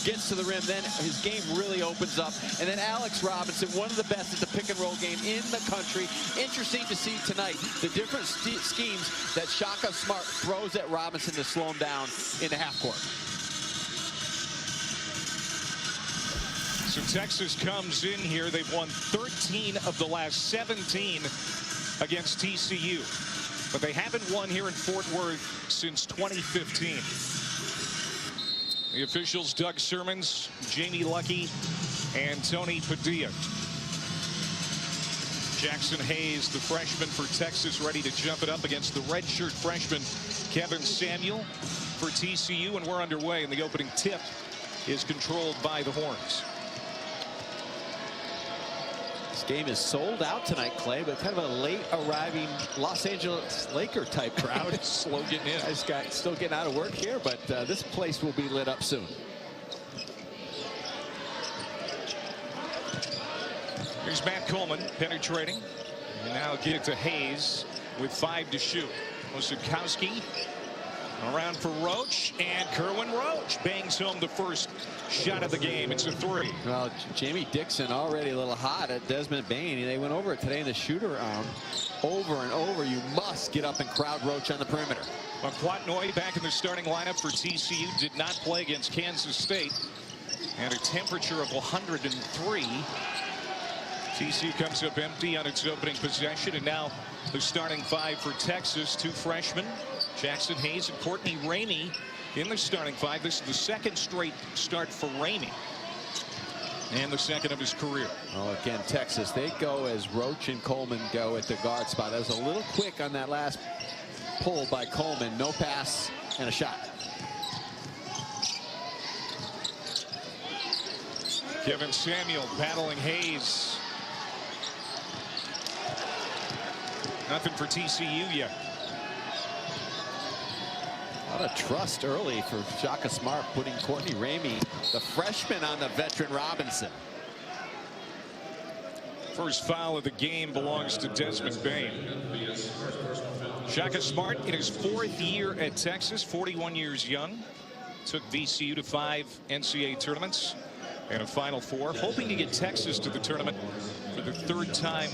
gets to the rim, then his game really opens up. And then Alex Robinson, one of the best at the pick-and-roll game in the country. Interesting to see tonight the different schemes that Shaka Smart throws at Robinson to slow him down in the half court. So Texas comes in here. They've won 13 of the last 17 against TCU. But they haven't won here in Fort Worth since 2015. The officials, Doug Sermons, Jamie Lucky, and Tony Padilla. Jackson Hayes, the freshman for Texas, ready to jump it up against the redshirt freshman Kevin Samuel for TCU. And we're underway, and the opening tip is controlled by the Horns. This game is sold out tonight, Clay, but kind of a late arriving Los Angeles Laker type crowd. Slow getting in. This guy still getting out of work here, but this place will be lit up soon. Here's Matt Coleman penetrating. And now get it to Hayes with 5 to shoot. Osakowski around for Roach, and Kerwin Roach bangs home the first shot of the game. It's a 3. Well, Jamie Dixon already a little hot at Desmond Bain. They went over it today in the shooter round. Over and over, you must get up and crowd Roach on the perimeter. Well, Quatnoy back in the starting lineup for TCU did not play against Kansas State. And a temperature of 103. TCU comes up empty on its opening possession, and now the starting 5 for Texas. 2 freshmen, Jackson Hayes and Courtney Ramey in the starting 5. This is the second straight start for Ramey, and the second of his career. Oh, again, Texas, they go as Roach and Coleman go at the guard spot. That was a little quick on that last pull by Coleman. No pass and a shot. Kevin Samuel battling Hayes. Nothing for TCU yet. A lot of trust early for Shaka Smart, putting Courtney Ramey, the freshman, on the veteran Robinson. First foul of the game belongs to Desmond Bain. Shaka Smart in his 4th year at Texas, 41 years young. Took VCU to 5 NCAA tournaments and a Final Four, hoping to get Texas to the tournament for the 3rd time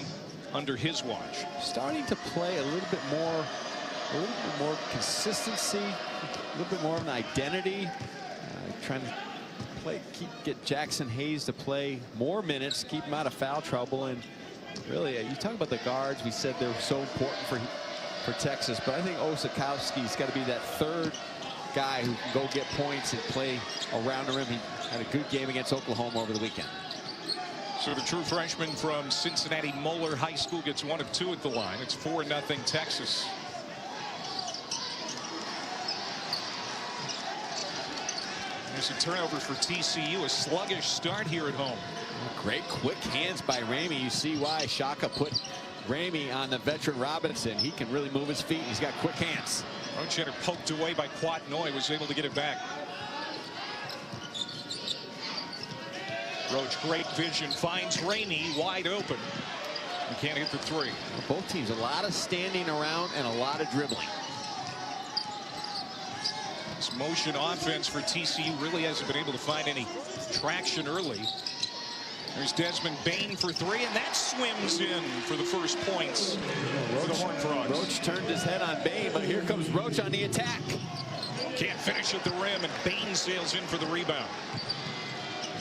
under his watch. Starting to play a little bit more consistency, a little bit more of an identity. Trying to get Jackson Hayes to play more minutes, keep him out of foul trouble. And really, you talk about the guards. We said they're so important for Texas, but I think Osakowski's got to be that 3rd guy who can go get points and play around the rim. He had a good game against Oklahoma over the weekend. So the true freshman from Cincinnati Moeller High School gets 1 of 2 at the line. It's 4-0 Texas. There's a turnover for TCU. A sluggish start here at home. Great quick hands by Ramey. You see why Shaka put Ramey on the veteran Robinson. He can really move his feet. He's got quick hands. Roach had it poked away by Quatnoy, was able to get it back. Roach, great vision, finds Ramey wide open. He can't hit the 3. Both teams, a lot of standing around and a lot of dribbling. This motion offense for TCU really hasn't been able to find any traction early. There's Desmond Bain for 3, and that swims in for the first points for the Horned Frogs. Roach turned his head on Bain, but here comes Roach on the attack. Can't finish at the rim, and Bain sails in for the rebound.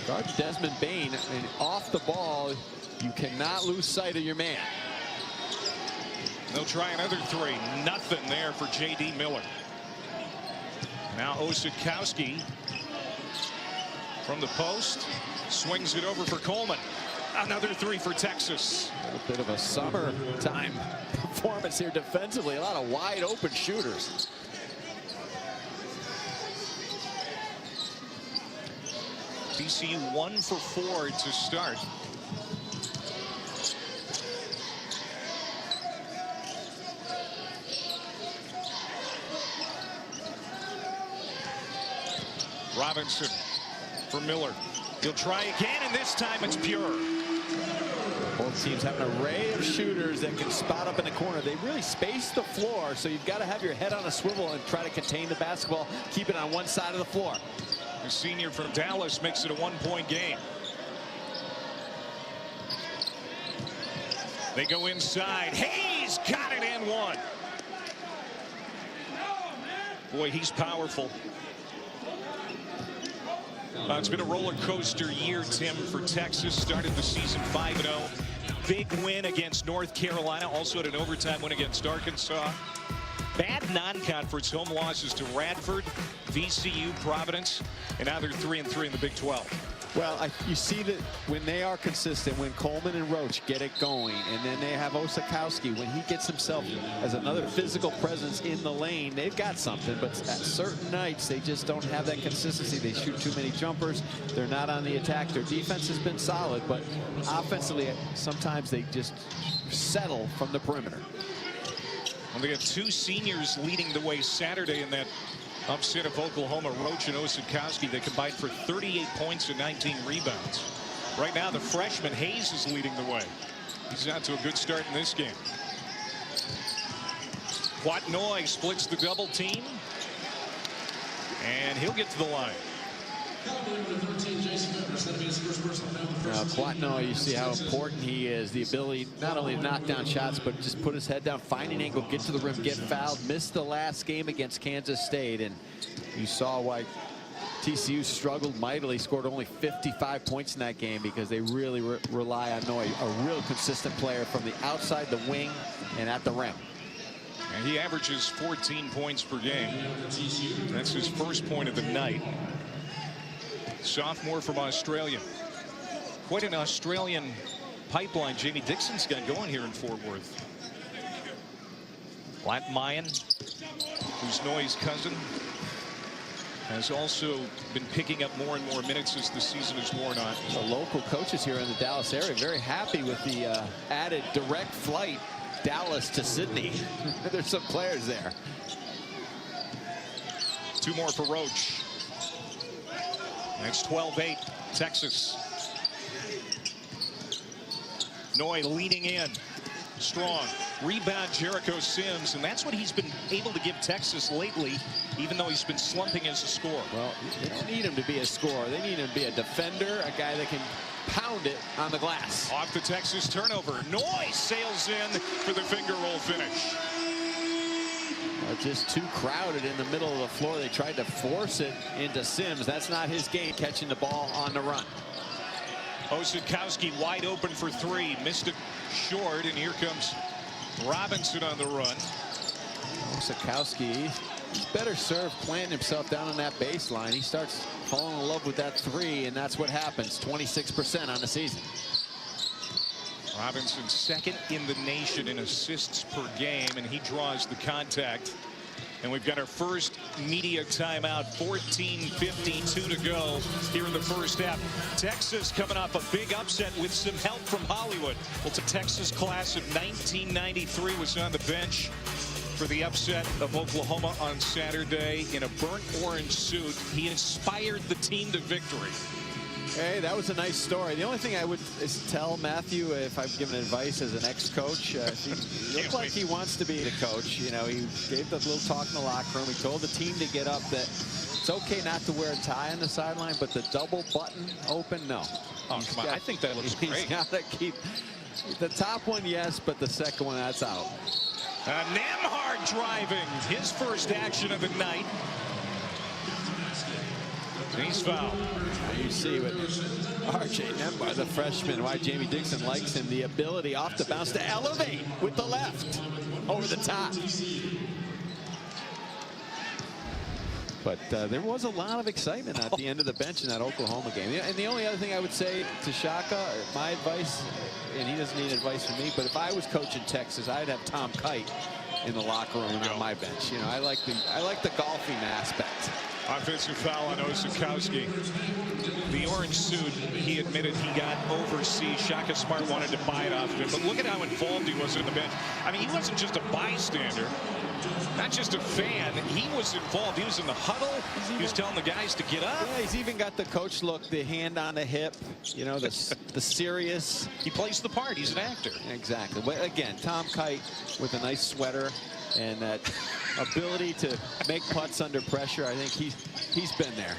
Guard Desmond Bain, and off the ball, you cannot lose sight of your man. They'll try another 3. Nothing there for J.D. Miller. Now Osakowski from the post. Swings it over for Coleman. Another 3 for Texas. A bit of a summertime performance here defensively. A lot of wide open shooters. TCU 1 for 4 to start. Robinson for Miller. He'll try again, and this time it's pure. Both teams have an array of shooters that can spot up in the corner. They really space the floor, so you've got to have your head on a swivel and try to contain the basketball, keep it on one side of the floor. The senior from Dallas makes it a 1-point game. They go inside. Hayes got it and one. Boy, he's powerful. It's been a roller coaster year, Tim, for Texas. Started the season 5-0. Big win against North Carolina. Also had an overtime win against Arkansas. Bad non-conference home losses to Radford, VCU, Providence, and now they're 3-3 in the Big 12. Well, you see that when they are consistent, when Coleman and Roach get it going, and then they have Osakowski, when he gets himself as another physical presence in the lane, they've got something. But at certain nights, they just don't have that consistency. They shoot too many jumpers. They're not on the attack. Their defense has been solid, but offensively, sometimes they just settle from the perimeter. Well, they got two seniors leading the way Saturday in that upset of Oklahoma. Roach and Osakowski, they combined for 38 points and 19 rebounds. Right now, the freshman Hayes is leading the way. He's out to a good start in this game. Quatnoy splits the double team, and he'll get to the line. Quatnoy, you see how important he is. The ability not only to knock down shots, but just put his head down, find an angle, get to the rim, get fouled. Missed the last game against Kansas State, and you saw why TCU struggled mightily. Scored only 55 points in that game because they really rely on Noy, a real consistent player from the outside the wing and at the rim. And he averages 14 points per game. That's his first point of the night. Sophomore from Australia. Quite an Australian pipeline Jamie Dixon's got going here in Fort Worth. Lat Mayan, who's Noy's cousin, has also been picking up more and more minutes as the season has worn on. The local coaches here in the Dallas area very happy with the added direct flight Dallas to Sydney. There's some players there. Two more for Roach. That's 12-8, Texas. Noy leaning in, strong. Rebound Jericho Sims, and that's what he's been able to give Texas lately, even though he's been slumping as a scorer. Well, they don't need him to be a scorer. They need him to be a defender, a guy that can pound it on the glass. Off the Texas turnover. Noy sails in for the finger roll finish. Just too crowded in the middle of the floor. They tried to force it into Sims. That's not his game, catching the ball on the run. Osakowski wide open for three. Missed it short, and here comes Robinson on the run. Osakowski, he's better served planting himself down on that baseline. He starts falling in love with that three, and that's what happens. 26% on the season. Robinson second in the nation in assists per game, and he draws the contact. And we've got our first media timeout. 14:52 to go here in the first half. Texas coming off a big upset with some help from Hollywood. Well, it's a Texas class of 1993 was on the bench for the upset of Oklahoma on Saturday in a burnt orange suit. He inspired the team to victory. Hey, that was a nice story. The only thing I would tell Matthew, if I'm giving advice as an ex-coach, he looks like he wants to be the coach. You know, he gave the little talk in the locker room. He told the team to get up, that it's okay not to wear a tie on the sideline, but the double button open, no. Oh, come on. I think that looks great. He's got to keep the top one, yes, but the second one, that's out. Nembhard driving, his first action of the night. He's fouled. You see with R.J. Nembhard, the freshman, why Jamie Dixon likes him, the ability off the bounce to elevate with the left over the top. But there was a lot of excitement at the end of the bench in that Oklahoma game. And the only other thing I would say to Shaka, my advice, and he doesn't need advice from me, but if I was coaching Texas, I'd have Tom Kite in the locker room and on my bench. You know, I like the golfing aspect. Offensive foul on Osakowski. The orange suit, he admitted he got overseas. Shaka Smart wanted to buy it off of him, but look at how involved he was in the bench. I mean, he wasn't just a bystander, not just a fan. He was involved. He was in the huddle. He was telling the guys to get up. Yeah, he's even got the coach look, the hand on the hip, you know, the serious. He plays the part. He's an actor. Exactly. But again, Tom Kite with a nice sweater and that ability to make putts under pressure. I think he's been there.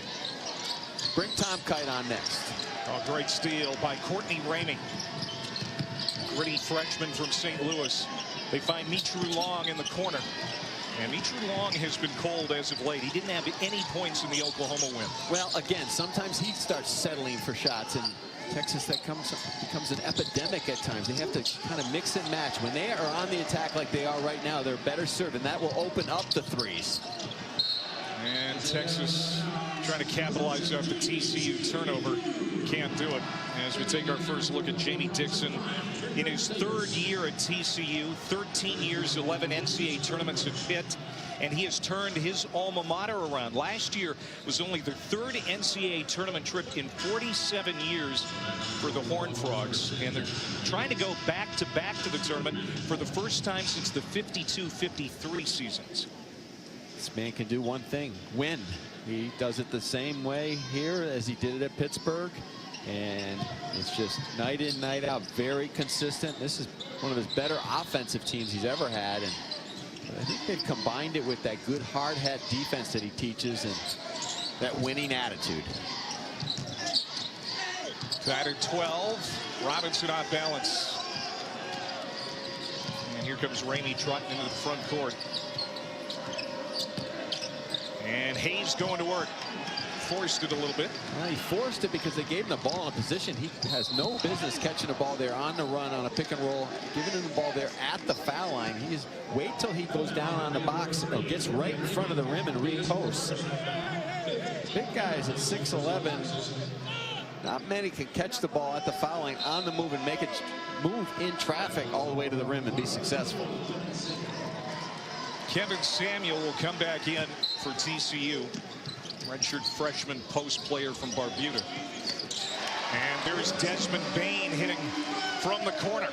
Bring Tom Kite on next. Oh, great steal by Courtney Ramey. Gritty freshman from St. Louis. They find Mitru Long in the corner. And Mitru Long has been cold as of late. He didn't have any points in the Oklahoma win. Well, again, sometimes he starts settling for shots, and Texas, that becomes an epidemic at times. They have to kind of mix and match. When they are on the attack like they are right now, they're better served, and that will open up the threes. And Texas trying to capitalize off the TCU turnover. Can't do it. As we take our first look at Jamie Dixon in his third year at TCU, 13 years, 11 NCAA tournaments at Pitt, and he has turned his alma mater around. Last year was only the third NCAA tournament trip in 47 years for the Horned Frogs, and they're trying to go back to the tournament for the first time since the 52-53 seasons. This man can do one thing: win. He does it the same way here as he did it at Pittsburgh, and it's just night in, night out, very consistent. This is one of his better offensive teams he's ever had, and I think they've combined it with that good hard hat defense that he teaches and that winning attitude. Batted 12. Robinson on balance. And here comes Ramey trotting into the front court. And Hayes going to work. Forced it a little bit. Well, he forced it because they gave him the ball in a position he has no business catching the ball there on the run on a pick and roll, giving him the ball there at the foul line. He just wait till he goes down on the box or gets right in front of the rim and reposts. Big guys at 6'11". Not many can catch the ball at the foul line on the move and make it move in traffic all the way to the rim and be successful. Kevin Samuel will come back in for TCU. Redshirt freshman post player from Barbuda. And there's Desmond Bain hitting from the corner.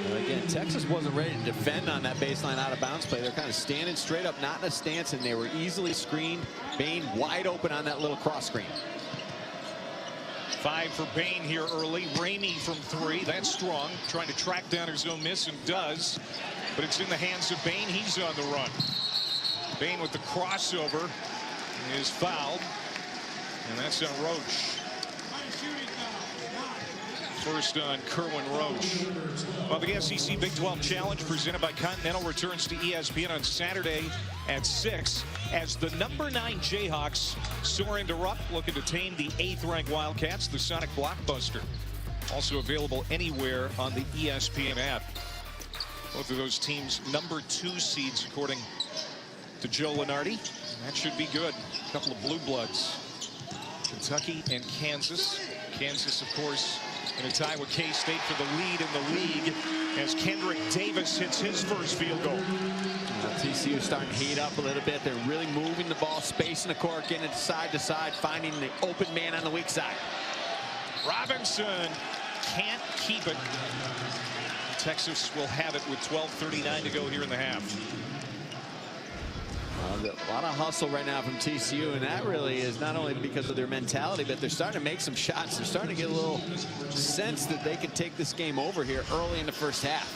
And again, Texas wasn't ready to defend on that baseline out of bounds play. They're kind of standing straight up, not in a stance, and they were easily screened. Bain wide open on that little cross screen. 5 for Bain here early. Ramey from 3. That's strong. Trying to track down his own miss, and does. But it's in the hands of Bain. He's on the run. Bain with the crossover is fouled. And that's on Roach. First on Kerwin Roach. Well, the SEC Big 12 Challenge presented by Continental returns to ESPN on Saturday at 6 as the #9 Jayhawks soar into Rupp, looking to tame the 8th-ranked Wildcats, the Sonic Blockbuster. Also available anywhere on the ESPN app. Both of those teams #2 seeds according to Joe Lunardi. That should be good. A couple of blue bloods. Kentucky and Kansas. Kansas, of course, in a tie with K-State for the lead in the league as Kendrick Davis hits his first field goal. TCU starting to heat up a little bit. They're really moving the ball, spacing the court, getting it side to side, finding the open man on the weak side. Robinson can't keep it. Texas will have it with 12:39 to go here in the half. A lot of hustle right now from TCU, and that really is not only because of their mentality, but they're starting to make some shots. They're starting to get a little sense that they can take this game over here early in the first half.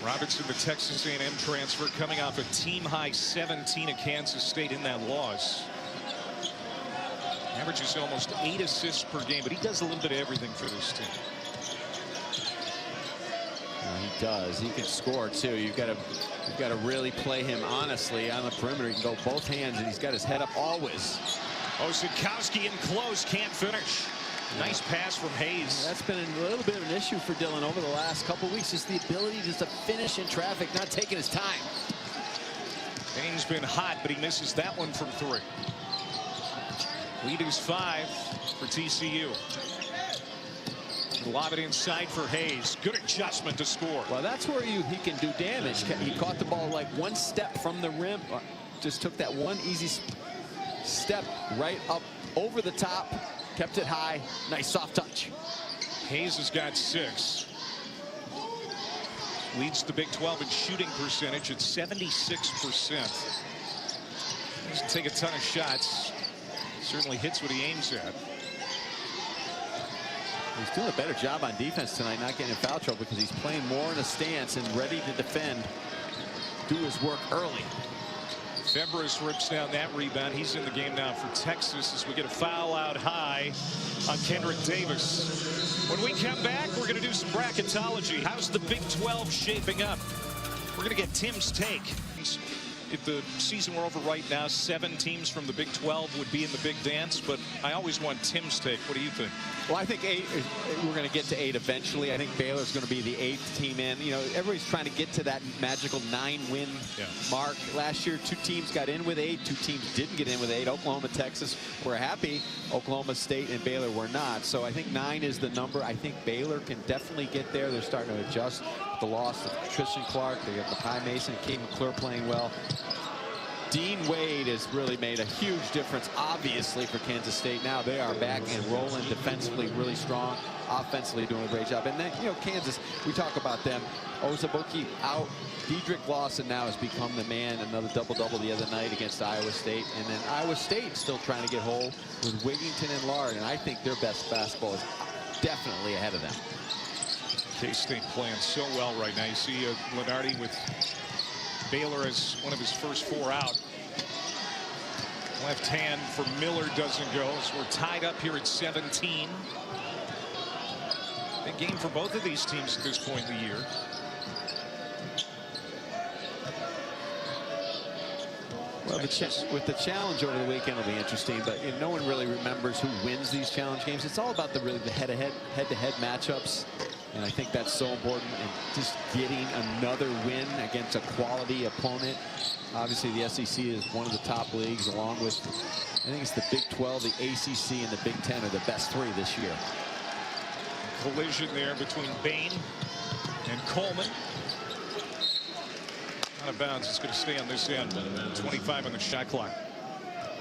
Robinson, the Texas A&M transfer, coming off a team-high 17 at Kansas State in that loss. Averages almost 8 assists per game, but he does a little bit of everything for this team. He does. He can score too. You've got to really play him honestly on the perimeter. He can go both hands, and he's got his head up always. Osikowski in close, can't finish. Nice pass from Hayes. That's been a little bit of an issue for Dillon over the last couple weeks. Just the ability just to finish in traffic, not taking his time. Bain's been hot, but he misses that one from 3. Lead is 5 for TCU. Lob it inside for Hayes. Good adjustment to score. Well, that's where he can do damage. He caught the ball like one step from the rim. Just took that one easy step right up over the top. Kept it high. Nice soft touch. Hayes has got 6. Leads the Big 12 in shooting percentage at 76%. Doesn't take a ton of shots. Certainly hits what he aims at. He's doing a better job on defense tonight, not getting in foul trouble because he's playing more in a stance and ready to defend, do his work early. Febres rips down that rebound. He's in the game now for Texas as we get a foul out high on Kendrick Davis. When we come back, we're going to do some bracketology. How's the Big 12 shaping up? We're going to get Tim's take. If the season were over right now, 7 teams from the Big 12 would be in the big dance, but I always want Tim's take. What do you think? Well, I think we're going to get to 8 eventually. I think Baylor's going to be the 8th team in. You know, everybody's trying to get to that magical 9-win mark. Last year, 2 teams got in with 8. 2 teams didn't get in with 8. Oklahoma, Texas were happy. Oklahoma State and Baylor were not. So I think 9 is the number. I think Baylor can definitely get there. They're starting to adjust. The loss of Tristan Clark. They got Makai Mason and Kate McClure playing well. Dean Wade has really made a huge difference, obviously, for Kansas State. Now they are back and rolling defensively, really strong, offensively doing a great job. And then, you know, Kansas, we talk about them. Osabuki out. Dedrick Lawson now has become the man. Another double-double the other night against Iowa State. And then Iowa State still trying to get hold with Wigington and Lard. And I think their best basketball is definitely ahead of them. K-State playing so well right now. You see Lenardi with Baylor as one of his first 4 out. Left hand for Miller doesn't go, so we're tied up here at 17. Big game for both of these teams at this point in the year. Well, with the challenge over the weekend will be interesting, but no one really remembers who wins these challenge games. It's all about the head-to-head matchups. And I think that's so important, and just getting another win against a quality opponent. Obviously, the SEC is one of the top leagues, along with, I think it's the Big 12, the ACC, and the Big 10 are the best 3 this year. Collision there between Bain and Coleman. Out of bounds. It's going to stay on this end. 25 on the shot clock.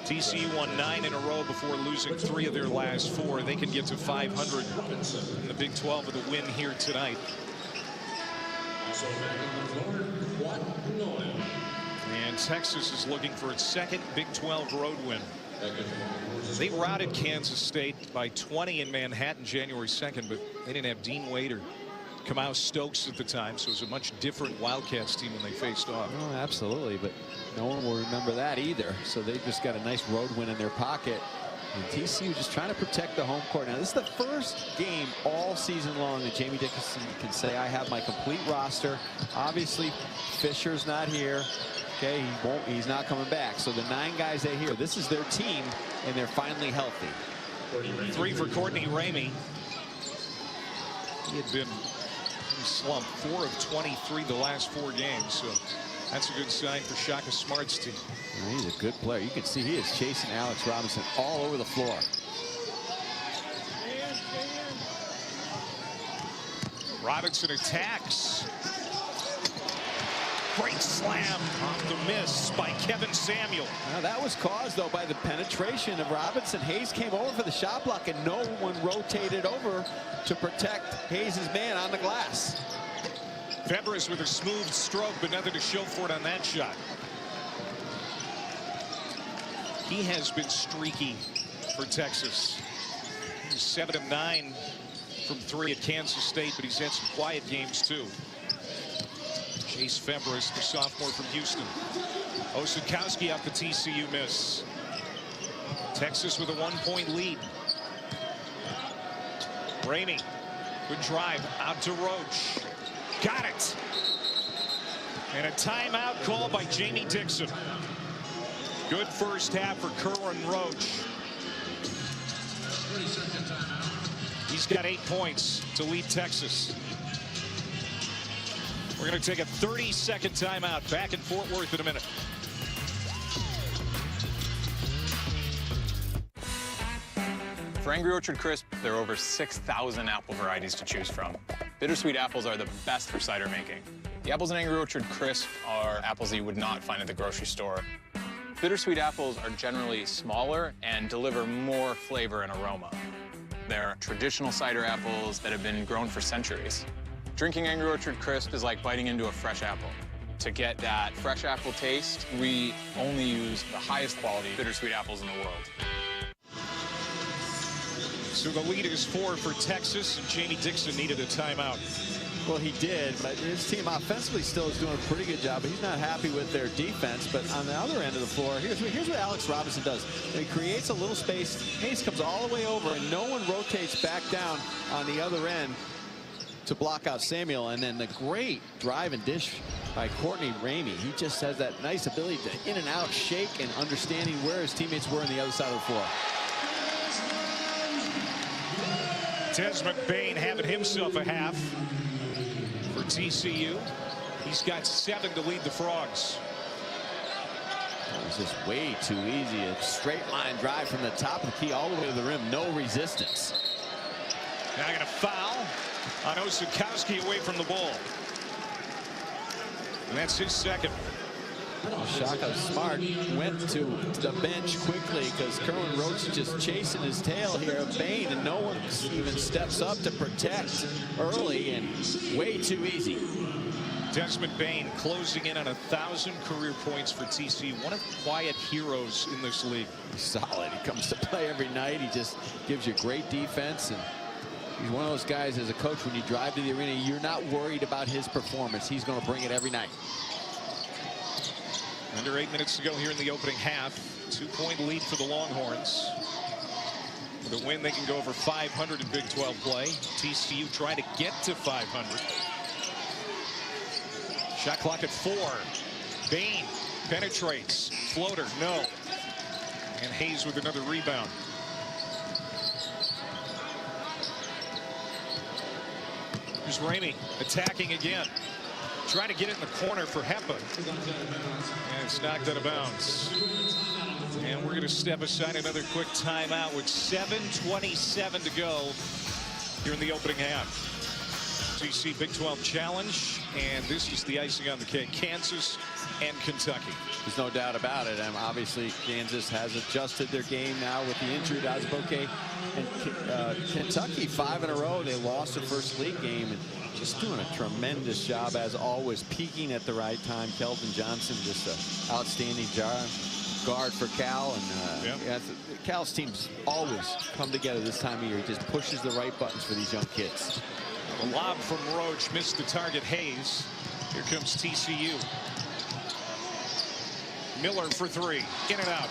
TCU won 9 in a row before losing 3 of their last 4. They can get to 500 in the Big 12 with a win here tonight. And Texas is looking for its 2nd Big 12 road win. They routed Kansas State by 20 in Manhattan January 2nd, but they didn't have Dean Wade or Kamau Stokes at the time, so it was a much different Wildcats team when they faced off. Oh, absolutely, but no one will remember that either. So they just got a nice road win in their pocket. And TCU just trying to protect the home court. Now, this is the first game all season long that Jamie Dickinson can say, I have my complete roster. Obviously, Fisher's not here. Okay, he's not coming back. So the 9 guys they hear, this is their team, and they're finally healthy. 3 for Courtney Ramey. He had been slumped 4 of 23 the last 4 games, so that's a good sign for Shaka Smart's team. He's a good player. You can see he is chasing Alex Robinson all over the floor. Robinson attacks. Great slam off the miss by Kevin Samuel. Now, that was caused, though, by the penetration of Robinson. Hayes came over for the shot block, and no one rotated over to protect Hayes' man on the glass. Febres with a smooth stroke, but nothing to show for it on that shot. He has been streaky for Texas. He's 7 of 9 from 3 at Kansas State, but he's had some quiet games, too. Chase Febres, the sophomore from Houston. Osakowski off the TCU miss. Texas with a 1-point lead. Ramey, good drive out to Roach. Got it. And a timeout called by Jamie Dixon. Good first half for Kerwin Roach. He's got 8 points to lead Texas. We're going to take a 30-second timeout. Back in Fort Worth in a minute. For Angry Orchard Crisp, there are over 6,000 apple varieties to choose from. Bittersweet apples are the best for cider making. The apples in Angry Orchard Crisp are apples that you would not find at the grocery store. Bittersweet apples are generally smaller and deliver more flavor and aroma. They're traditional cider apples that have been grown for centuries. Drinking Angry Orchard Crisp is like biting into a fresh apple. To get that fresh apple taste, we only use the highest quality bittersweet apples in the world. So the lead is 4 for Texas, and Jamie Dixon needed a timeout. Well, he did, but his team offensively still is doing a pretty good job. But he's not happy with their defense. But on the other end of the floor, here's what Alex Robinson does. He creates a little space. Hayes comes all the way over, and no one rotates back down on the other end to block out Samuel. And then the great drive and dish by Courtney Ramey. He just has that nice ability to in and out, shake, and understanding where his teammates were on the other side of the floor. Desmond Bain having himself a half for TCU. He's got 7 to lead the Frogs. It was just way too easy. A straight line drive from the top of the key all the way to the rim. No resistance. Now going to foul on Osakowski away from the ball. And that's his second. Shaka Smart went to the bench quickly because Kerwin Roach is just chasing his tail here of Bain, and no one even steps up to protect early, and way too easy. Desmond Bain closing in on 1,000 career points for TCU. One of the quiet heroes in this league. Solid. He comes to play every night. He just gives you great defense, and he's one of those guys as a coach, when you drive to the arena, you're not worried about his performance. He's going to bring it every night. Under 8 minutes to go here in the opening half. 2-point lead for the Longhorns. With a win, they can go over 500 in Big 12 play. TCU trying to get to 500. Shot clock at 4. Bain penetrates. Floater, no. And Hayes with another rebound. Here's Ramey attacking again. Trying to get it in the corner for Hepa. And it's knocked out of bounds. And we're going to step aside another quick timeout with 7:27 to go here in the opening half. TC Big 12 Challenge, and this is the icing on the cake. Kansas and Kentucky. There's no doubt about it. And obviously, Kansas has adjusted their game now with the injury to Azubuike. And Kentucky, 5 in a row. They lost the first league game, and just doing a tremendous job as always, peaking at the right time. Kelvin Johnson, just an outstanding guard for Cal, and yeah, Cal's teams always come together this time of year. He just pushes the right buttons for these young kids. A lob from Roach, missed the target. Hayes. Here comes TCU. Miller for 3, in and out.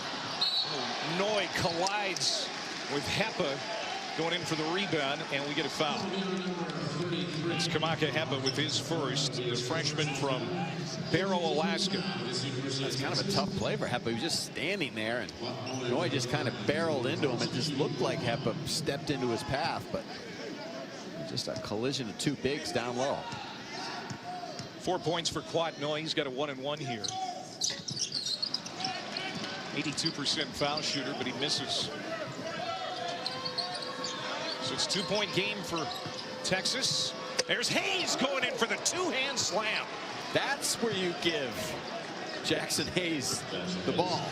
Noy collides with Hepa, going in for the rebound, and we get a foul. It's Kamaka Hepa with his first, the freshman from Barrow, Alaska. That's kind of a tough play for Hepa. He was just standing there, and Noy just kind of barreled into him. It just looked like Hepa stepped into his path, but just a collision of 2 bigs down low. 4 points for Quat Noy. He's got a 1-and-1 here. 82% foul shooter, but he misses. So it's 2-point game for Texas. There's Hayes going in for the 2-hand slam. That's where you give Jackson Hayes the ball,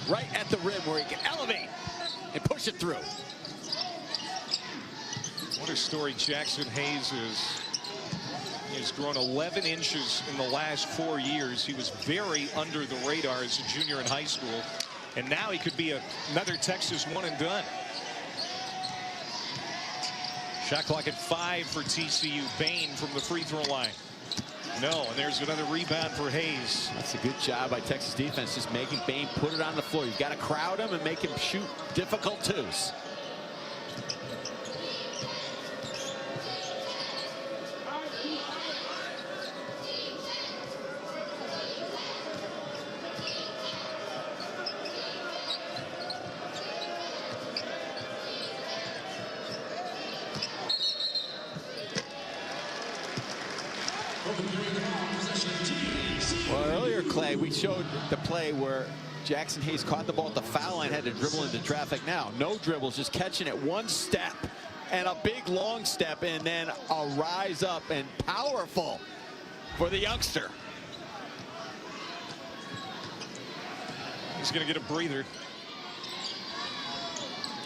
right at the rim where he can elevate and push it through. What a story Jackson Hayes is. He has grown 11 inches in the last 4 years. He was very under the radar as a junior in high school, and now he could be another Texas one-and-done. Shot clock at 5 for TCU. Bain from the free throw line. No, and there's another rebound for Hayes. That's a good job by Texas defense, just making Bain put it on the floor. You've got to crowd him and make him shoot difficult twos. Well, earlier, Clay, we showed the play where Jackson Hayes caught the ball at the foul line, had to dribble into traffic. Now, no dribbles, just catching it one step and a big long step, and then a rise up, and powerful for the youngster. He's going to get a breather.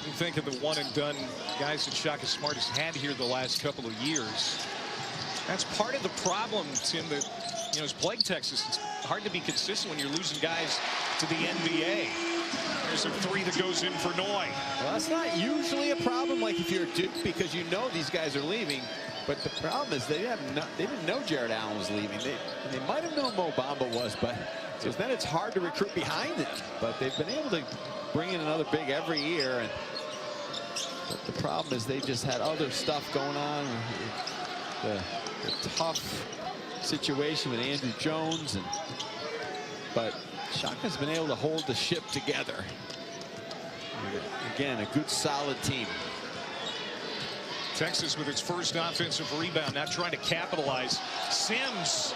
You think of the one-and-done guys that Shaka Smart has had here the last couple of years. That's part of the problem, Tim, that has plagued Texas. It's hard to be consistent when you're losing guys to the NBA. There's a 3 that goes in for Noy. Well, that's not usually a problem like if you're Duke, because you know these guys are leaving. But the problem is they didn't know Jared Allen was leaving. They might have known Mo Bamba was, but so then it's hard to recruit behind it. But they've been able to bring in another big every year. But the problem is they just had other stuff going on. The tough situation with Andrew Jones, but Shaka's been able to hold the ship together. And again, a good solid team. Texas with its first offensive rebound, not trying to capitalize. Sims,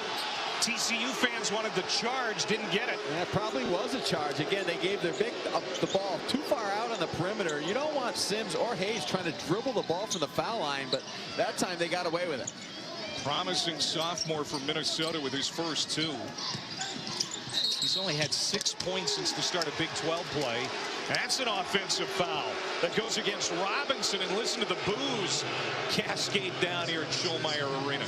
TCU fans wanted the charge, didn't get it. And that probably was a charge. Again, they gave their the ball too far out on the perimeter. You don't want Sims or Hayes trying to dribble the ball from the foul line, but that time they got away with it. Promising sophomore from Minnesota with his first 2. He's only had 6 points since the start of Big 12 play. That's an offensive foul that goes against Robinson, and listen to the boos cascade down here at Schulmeyer Arena.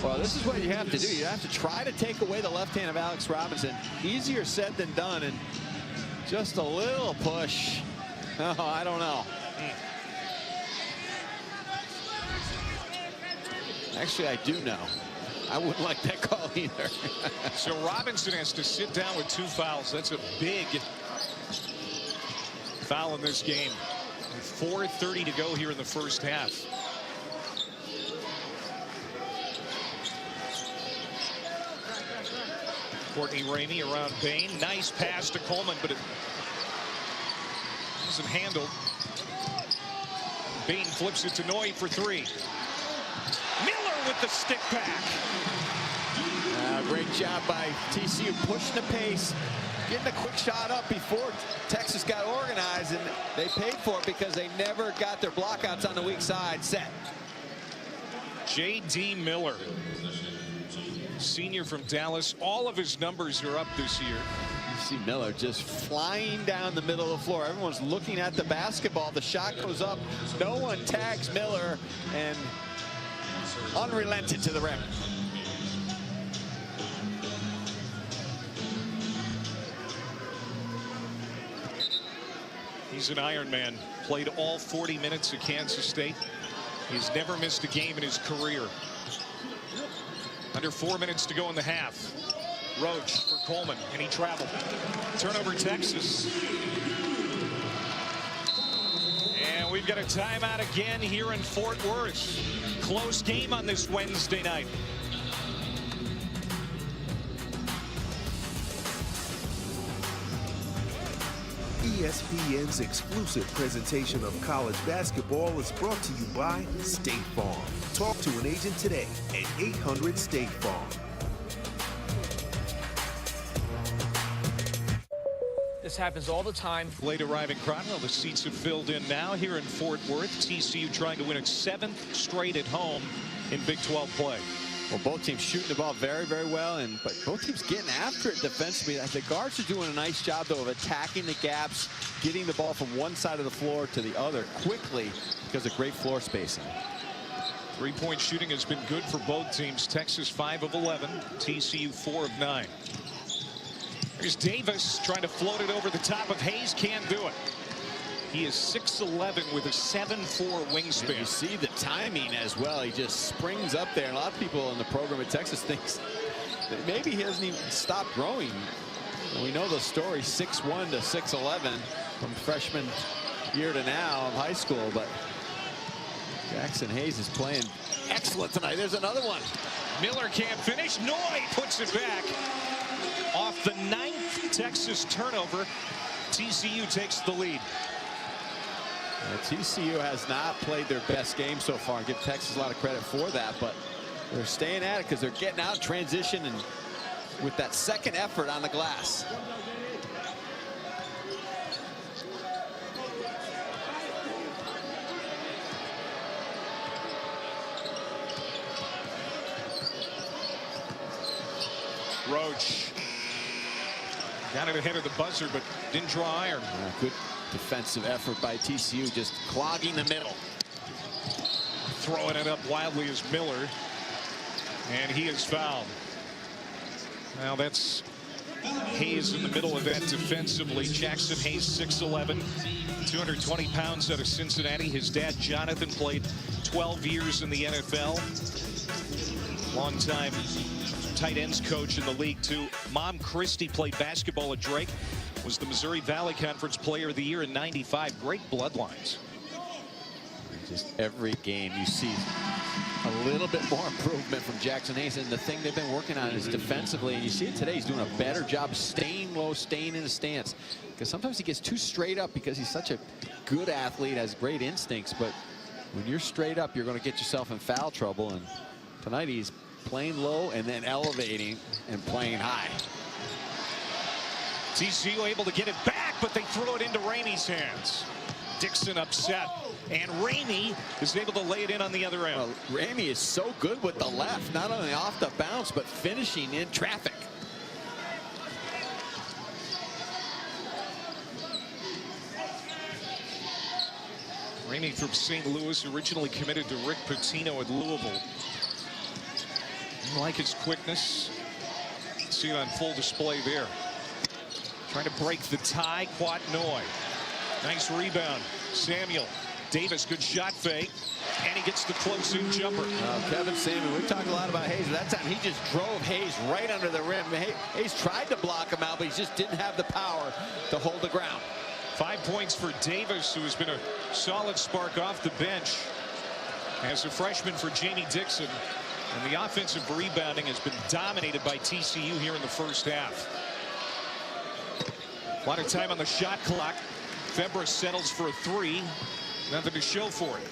Well, this is what you have to do. You have to try to take away the left hand of Alex Robinson. Easier said than done, and just a little push. Oh, I don't know. Actually, I do know. I wouldn't like that call either. So Robinson has to sit down with 2 fouls. That's a big foul in this game. 4:30 to go here in the first half. Courtney Ramey around Bain. Nice pass to Coleman, but it wasn't handled. Bain flips it to Noy for 3. Miller with the stick back. Great job by TCU pushing the pace, getting a quick shot up before Texas got organized, and they paid for it because they never got their blockouts on the weak side set. J.D. Miller, senior from Dallas. All of his numbers are up this year. You see Miller just flying down the middle of the floor. Everyone's looking at the basketball. The shot goes up. No one tags Miller, and unrelented to the rim. He's an Iron Man. Played all 40 minutes at Kansas State. He's never missed a game in his career. Under 4 minutes to go in the half. Roach for Coleman, and he traveled. Turnover, Texas. And we've got a timeout again here in Fort Worth. Close game on this Wednesday night. ESPN's exclusive presentation of college basketball is brought to you by State Farm. Talk to an agent today at 800-STATE-FARM. This happens all the time. Late arriving crowd. Well, the seats have filled in now here in Fort Worth. TCU trying to win its 7th straight at home in Big 12 play. Well, both teams shooting the ball very, very well, but both teams getting after it defensively. The guards are doing a nice job, though, of attacking the gaps, getting the ball from one side of the floor to the other quickly because of great floor spacing. 3-point shooting has been good for both teams. Texas 5 of 11, TCU 4 of 9. Here's Davis trying to float it over the top of Hayes. Can't do it. He is 6'11" with a 7'4" wingspan. And you see the timing as well. He just springs up there. And a lot of people in the program at Texas thinks that maybe he hasn't even stopped growing. And we know the story, 6'1" to 6'11" from freshman year to now of high school. But Jackson Hayes is playing excellent tonight. There's another one. Miller can't finish. Noy puts it back. Off the 9th Texas turnover, TCU takes the lead. TCU has not played their best game so far, and give Texas a lot of credit for that, but they're staying at it because they're getting out transition and with that second effort on the glass. Roach got it ahead of the buzzer, but didn't draw iron. Good defensive effort by TCU, just clogging the middle. Throwing it up wildly is Miller, and he is fouled. Now that's Hayes in the middle of that defensively. Jackson Hayes, 6'11", 220 pounds out of Cincinnati. His dad, Jonathan, played 12 years in the NFL. Long-time tight ends coach in the league, too. Mom, Christy, played basketball at Drake. Was the Missouri Valley Conference Player of the Year in '95. Great bloodlines. Just every game you see a little bit more improvement from Jackson Hayes, and the thing they've been working on is defensively, and you see it today. He's doing a better job staying low, staying in a stance, because sometimes he gets too straight up because he's such a good athlete, has great instincts, but when you're straight up, you're going to get yourself in foul trouble, and tonight he's playing low and then elevating and playing high. TCU able to get it back, but they throw it into Ramey's hands. Dixon upset, and Ramey is able to lay it in on the other end. Well, Ramey is so good with the left, not only off the bounce, but finishing in traffic. Ramey from St. Louis, originally committed to Rick Pitino at Louisville. You like his quickness. See it on full display there. Trying to break the tie, Quatnoy. Nice rebound. Samuel. Davis, good shot fake. And he gets the close-in jumper. Kevin Samuel, we've talked a lot about Hayes. That time he just drove Hayes right under the rim. Hayes tried to block him out, but he just didn't have the power to hold the ground. 5 points for Davis, who has been a solid spark off the bench as a freshman for Jamie Dixon. And the offensive rebounding has been dominated by TCU here in the first half. A lot of time on the shot clock. Febres settles for a three. Nothing to show for it.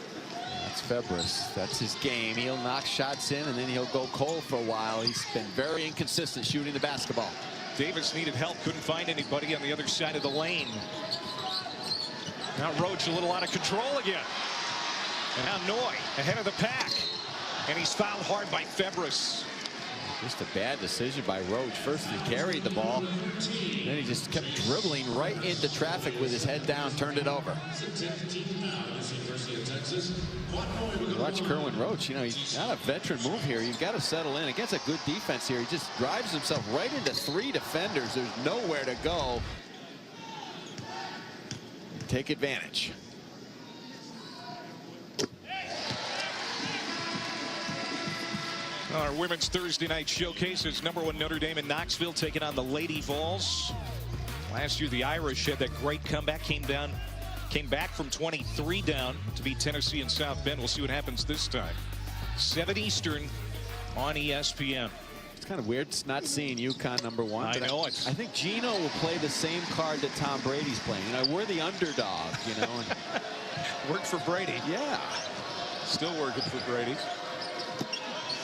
That's Febres. That's his game. He'll knock shots in, and then he'll go cold for a while. He's been very inconsistent shooting the basketball. Davis needed help. Couldn't find anybody on the other side of the lane. Now Roach a little out of control again. And now Noy ahead of the pack. And he's fouled hard by Febres. Just a bad decision by Roach. First he carried the ball, then he just kept dribbling right into traffic with his head down, turned it over. Watch Kerwin Roach. You know, he's not a veteran move here. You've got to settle in. Against a good defense here, he just drives himself right into three defenders. There's nowhere to go. Take advantage. Our women's Thursday night showcase is #1 Notre Dame in Knoxville taking on the Lady Vols. Last year the Irish had that great comeback, came back from 23 down to beat Tennessee and South Bend. We'll see what happens this time. 7 Eastern on ESPN. It's kind of weird not seeing UConn #1. I know it. I think Gino will play the same card that Tom Brady's playing. You know, we're the underdog, you know. And worked for Brady. Yeah. Still working for Brady.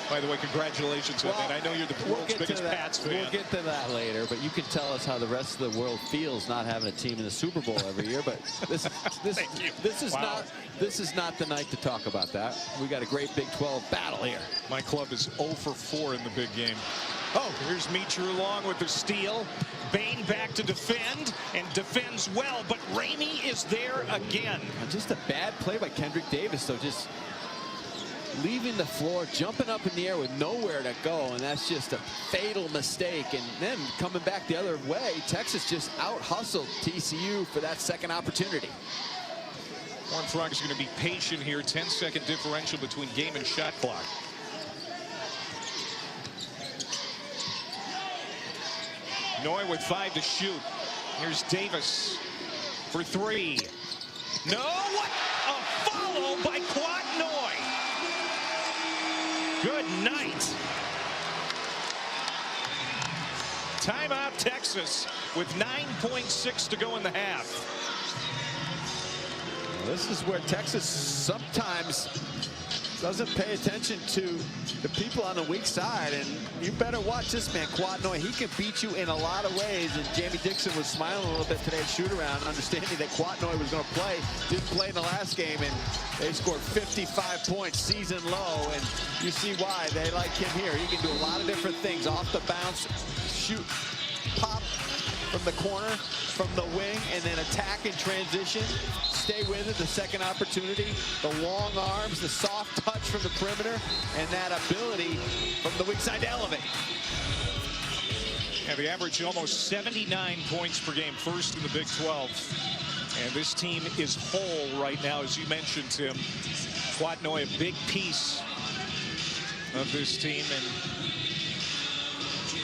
By the way, congratulations on that. I know you're the world's biggest Pats fan. We'll get to that later, but you can tell us how the rest of the world feels not having a team in the Super Bowl every year. But this is not the night to talk about that. We got a great Big 12 battle here. My club is 0 for 4 in the big game. Oh, here's Meacher Long with the steal. Bain back to defend, and defends well, but Ramey is there again. Just a bad play by Kendrick Davis, though. Just leaving the floor, jumping up in the air with nowhere to go, and that's just a fatal mistake. And then coming back the other way, Texas just out-hustled TCU for that second opportunity. Horned Frogs are going to be patient here. 10-second differential between game and shot clock. Noy with 5 to shoot. Here's Davis for 3. No, what a follow by Quatnoy. Good night. Timeout Texas with 9.6 to go in the half. This is where Texas sometimes doesn't pay attention to the people on the weak side, and you better watch this man, Quatnoy. He can beat you in a lot of ways, and Jamie Dixon was smiling a little bit today at shoot-around, understanding that Quatnoy was going to play. Didn't play in the last game, and they scored 55 points, season low, and you see why they like him here. He can do a lot of different things, off the bounce, shoot, pop from the corner, from the wing, and then attack in transition. Stay with it, the second opportunity, the long arms, the soft touch from the perimeter, and that ability from the weak side to elevate. And they average almost 79 points per game, first in the Big 12. And this team is whole right now, as you mentioned, Tim. Kwatnoy, a big piece of this team, and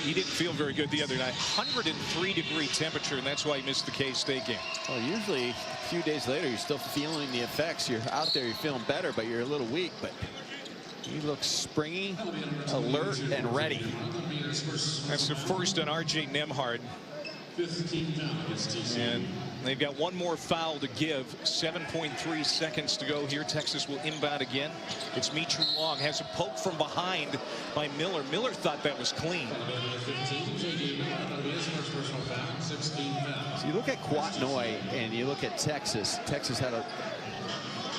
he didn't feel very good the other night. 103-degree temperature, and that's why he missed the K-State game. Well, usually a few days later, you're still feeling the effects. You're out there, you're feeling better, but you're a little weak. But he looks springy, alert, and ready. That's the first on R.J. Nembhard. And they've got one more foul to give. 7.3 seconds to go here. Texas will inbound again. It's Mitru Long. Has a poke from behind by Miller. Miller thought that was clean. So you look at Kwatnoy and you look at Texas. Texas had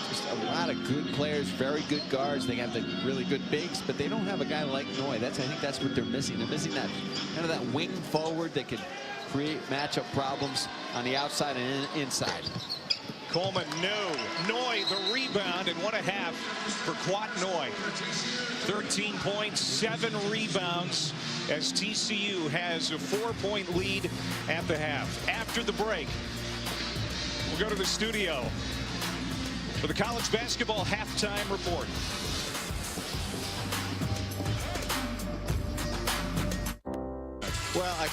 just a lot of good players, very good guards. They have the really good bigs, but they don't have a guy like Noy. I think that's what they're missing. They're missing that kind of that wing forward that could create matchup problems on the outside and inside. Coleman, no. Noy, the rebound, and 1.5 for Kwatnoy. 13 points, 7 rebounds, as TCU has a 4-point lead at the half. After the break, we'll go to the studio for the college basketball halftime report. Well, I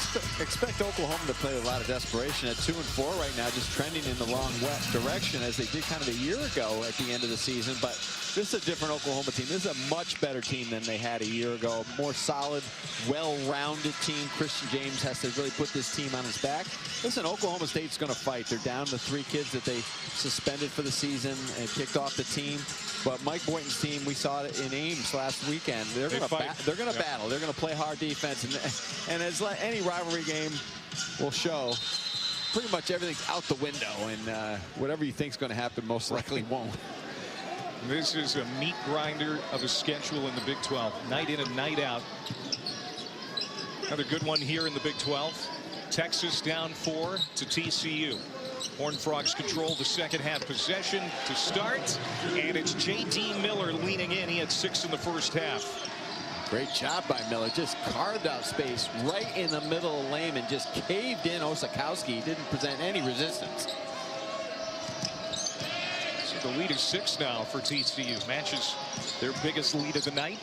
expect Oklahoma to play with a lot of desperation at 2-4 right now, just trending in the wrong direction as they did kind of a year ago at the end of the season. But this is a different Oklahoma team. This is a much better team than they had a year ago. More solid, well-rounded team. Christian James has to really put this team on his back. Listen, Oklahoma State's going to fight. They're down to 3 kids that they suspended for the season and kicked off the team. But Mike Boynton's team, we saw it in Ames last weekend. They're going to battle. They're going to play hard defense. And as any rivalry game will show, pretty much everything's out the window. And whatever you think is going to happen most likely won't. This is a meat grinder of a schedule in the Big 12. Night in and night out. Another good one here in the Big 12. Texas down 4 to TCU. Horned Frogs control the second half possession to start. And it's J.D. Miller leaning in. He had 6 in the first half. Great job by Miller. Just carved out space right in the middle of the lane and just caved in Osakowski. He didn't present any resistance. So the lead is 6 now for TCU. Matches their biggest lead of the night.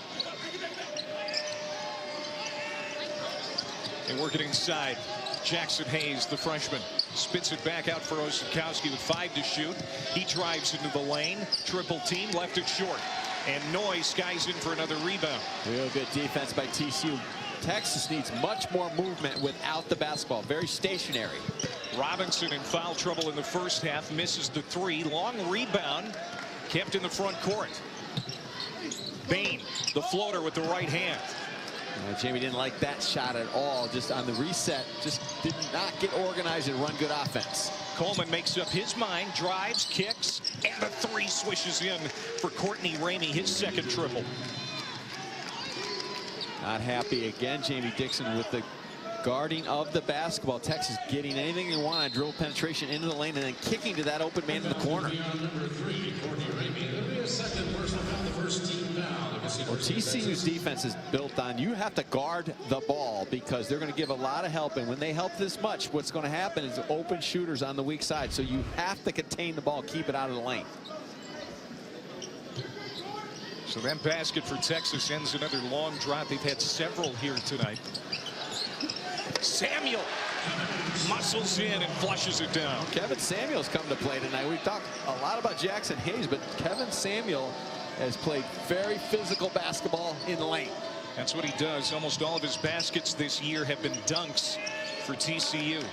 They work it inside. Jackson Hayes, the freshman, spits it back out for Osakowski with 5 to shoot. He drives into the lane. Triple team, left it short. And Noy skies in for another rebound. Real good defense by TCU. Texas needs much more movement without the basketball. Very stationary. Robinson in foul trouble in the first half. Misses the 3. Long rebound. Kept in the front court. Bain, the floater with the right hand. Jamie didn't like that shot at all. Just on the reset, just did not get organized and run good offense. Coleman makes up his mind, drives, kicks, and the 3 swishes in for Courtney Ramey, his second triple. Not happy again, Jamie Dixon, with the guarding of the basketball. Texas getting anything they want on dribble penetration into the lane and then kicking to that open man in the corner. Well, TCU's defense is built on you have to guard the ball because they're going to give a lot of help. And when they help this much, what's going to happen is open shooters on the weak side. So you have to contain the ball, keep it out of the lane. So that basket for Texas ends another long drought. They've had several here tonight. Samuel muscles in and flushes it down. Kevin Samuel's come to play tonight. We've talked a lot about Jackson Hayes, but Kevin Samuel has played very physical basketball in the lane. That's what he does. Almost all of his baskets this year have been dunks for TCU.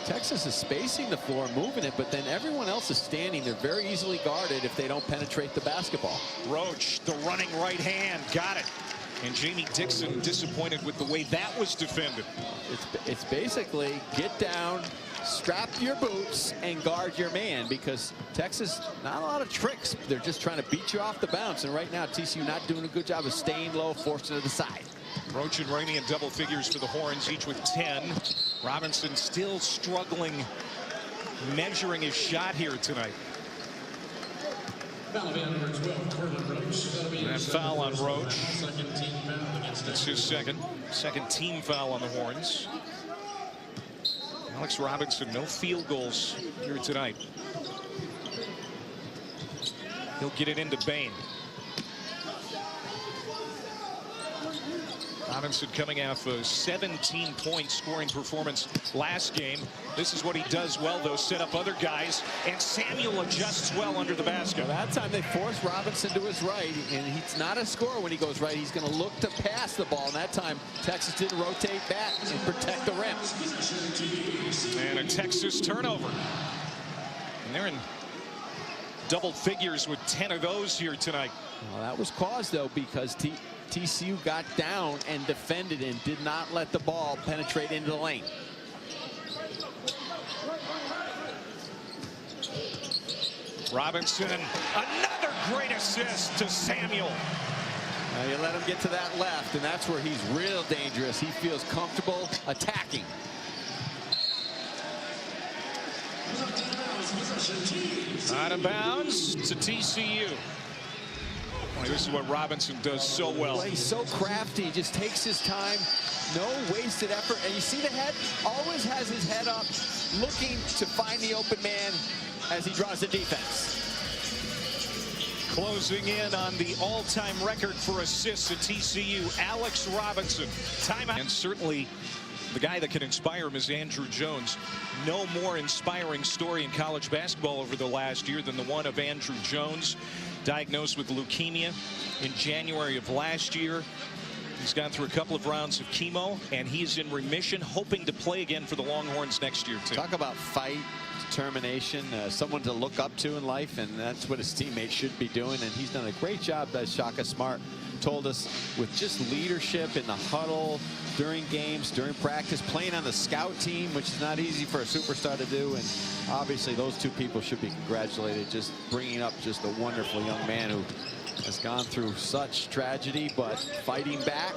Texas is spacing the floor, moving it, but then everyone else is standing. They're very easily guarded if they don't penetrate the basketball. Roach, the running right hand, got it. And Jamie Dixon disappointed with the way that was defended. It's basically get down, strap your boots, and guard your man, because Texas, not a lot of tricks. They're just trying to beat you off the bounce. And right now, TCU not doing a good job of staying low, forcing it to the side. Roach and Ramey in double figures for the Horns, each with 10. Robinson still struggling, measuring his shot here tonight. That foul on Roach. That's his second team foul on the Horns. Alex Robinson, no field goals here tonight. He'll get it into Bain. Robinson coming off a 17-point scoring performance last game. This is what he does well, though, set up other guys, and Samuel adjusts well under the basket. Well, that time they forced Robinson to his right, and he's not a scorer when he goes right. He's going to look to pass the ball, and that time Texas didn't rotate back and protect the rim. And a Texas turnover. And they're in double figures with 10 of those here tonight. Well, that was caused, though, because TCU got down and defended and did not let the ball penetrate into the lane. Robinson, another great assist to Samuel. Now you let him get to that left, and that's where he's real dangerous. He feels comfortable attacking. Out of bounds to TCU. Boy, this is what Robinson does so well. He's so crafty. He just takes his time. No wasted effort. And you see the head? Always has his head up, looking to find the open man as he draws the defense. Closing in on the all-time record for assists at TCU, Alex Robinson. Timeout. And certainly the guy that can inspire him is Andrew Jones. No more inspiring story in college basketball over the last year than the one of Andrew Jones, diagnosed with leukemia in January of last year. He's gone through a couple of rounds of chemo, and he's in remission, hoping to play again for the Longhorns next year, too. Talk about fight, determination, someone to look up to in life, and that's what his teammates should be doing. And he's done a great job, as Shaka Smart told us, with just leadership in the huddle, during games, during practice, playing on the scout team, which is not easy for a superstar to do. And obviously those two people should be congratulated, just bringing up just a wonderful young man who has gone through such tragedy, but fighting back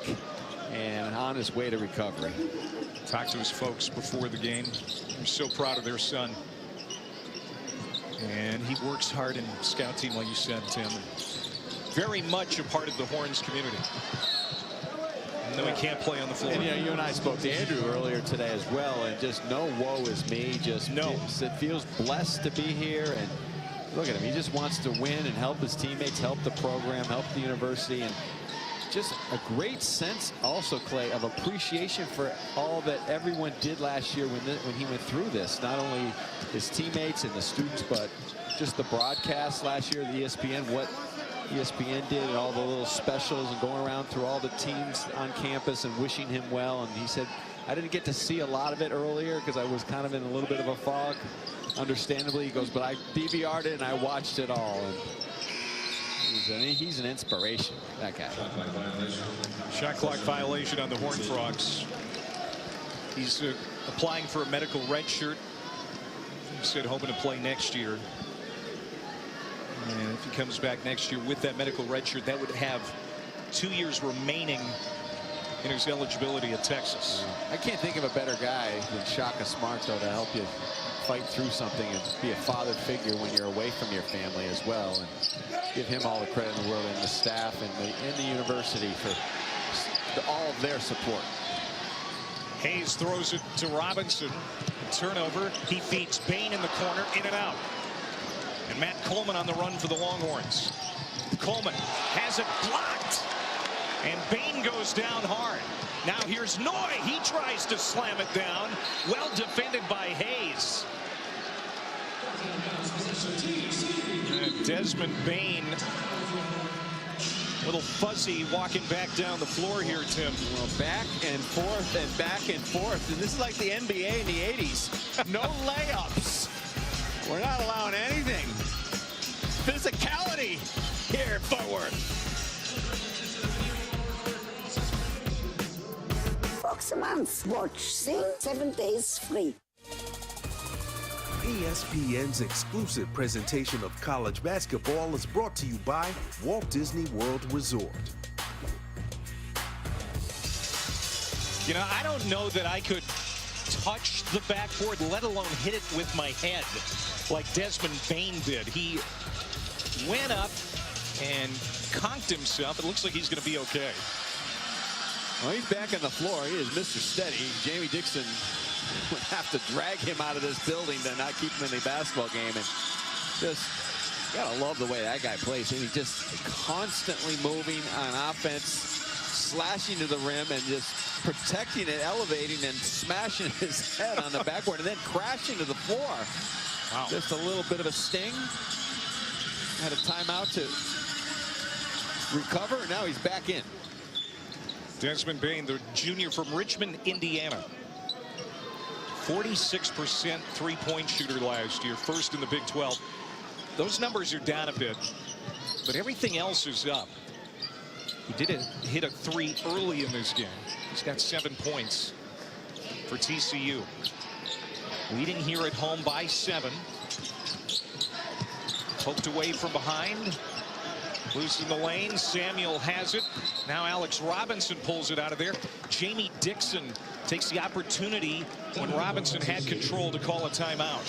and on his way to recovery. Talked to his folks before the game. They're so proud of their son. And he works hard in scout team, like you said, Tim. Very much a part of the Horns community. And then we can't play on the floor. And, you know, you and I spoke to Andrew earlier today as well, and just no woe is me. Just no. It feels blessed to be here. And look at him. He just wants to win and help his teammates, help the program, help the university. And just a great sense also, Clay, of appreciation for all that everyone did last year when he went through this. Not only his teammates and the students, but just the broadcast last year, the ESPN, what ESPN did, and all the little specials, and going around through all the teams on campus and wishing him well. And he said, I didn't get to see a lot of it earlier because I was kind of in a little bit of a fog, understandably. He goes, but I DVR'd it and I watched it all. And he's an inspiration, that guy. Shot clock violation on the Horned Frogs. He's applying for a medical red shirt. He said hoping to play next year. And if he comes back next year with that medical red shirt, that would have 2 years remaining in his eligibility at Texas. I can't think of a better guy than Shaka Smart, though, to help you fight through something and be a father figure when you're away from your family as well. And give him all the credit in the world, and the staff and the university for all of their support. Hayes throws it to Robinson. Turnover. He feeds Bain in the corner, in and out. And Matt Coleman on the run for the Longhorns. Coleman has it blocked. And Bain goes down hard. Now here's Noy. He tries to slam it down. Well defended by Hayes. And Desmond Bain, a little fuzzy walking back down the floor here, Tim. Well, back and forth and back and forth. And this is like the NBA in the 80s. No layups. We're not allowing anything. Physicality here at Fort Worth. $4 a month. Watch, sing, 7 days free. ESPN's exclusive presentation of college basketball is brought to you by Walt Disney World Resort. You know, I don't know that I could touch the backboard, let alone hit it with my head like Desmond Bain did. He went up and conked himself. It looks like he's going to be okay. Well, he's back on the floor. He is Mr. Steady. Jamie Dixon would have to drag him out of this building to not keep him in the basketball game. And just gotta love the way that guy plays. And he's just constantly moving on offense, slashing to the rim and just protecting it, elevating and smashing his head on the backboard and then crashing to the floor. Wow. Just a little bit of a sting. Had a timeout to recover. Now he's back in. Desmond Bain, the junior from Richmond, Indiana. 46% three-point shooter last year, first in the Big 12. Those numbers are down a bit, but everything else is up. He did hit a three early in this game. He's got 7 points for TCU. Leading here at home by 7. Poked away from behind. Loose in the lane. Samuel has it. Now Alex Robinson pulls it out of there. Jamie Dixon takes the opportunity when Robinson had control to call a timeout.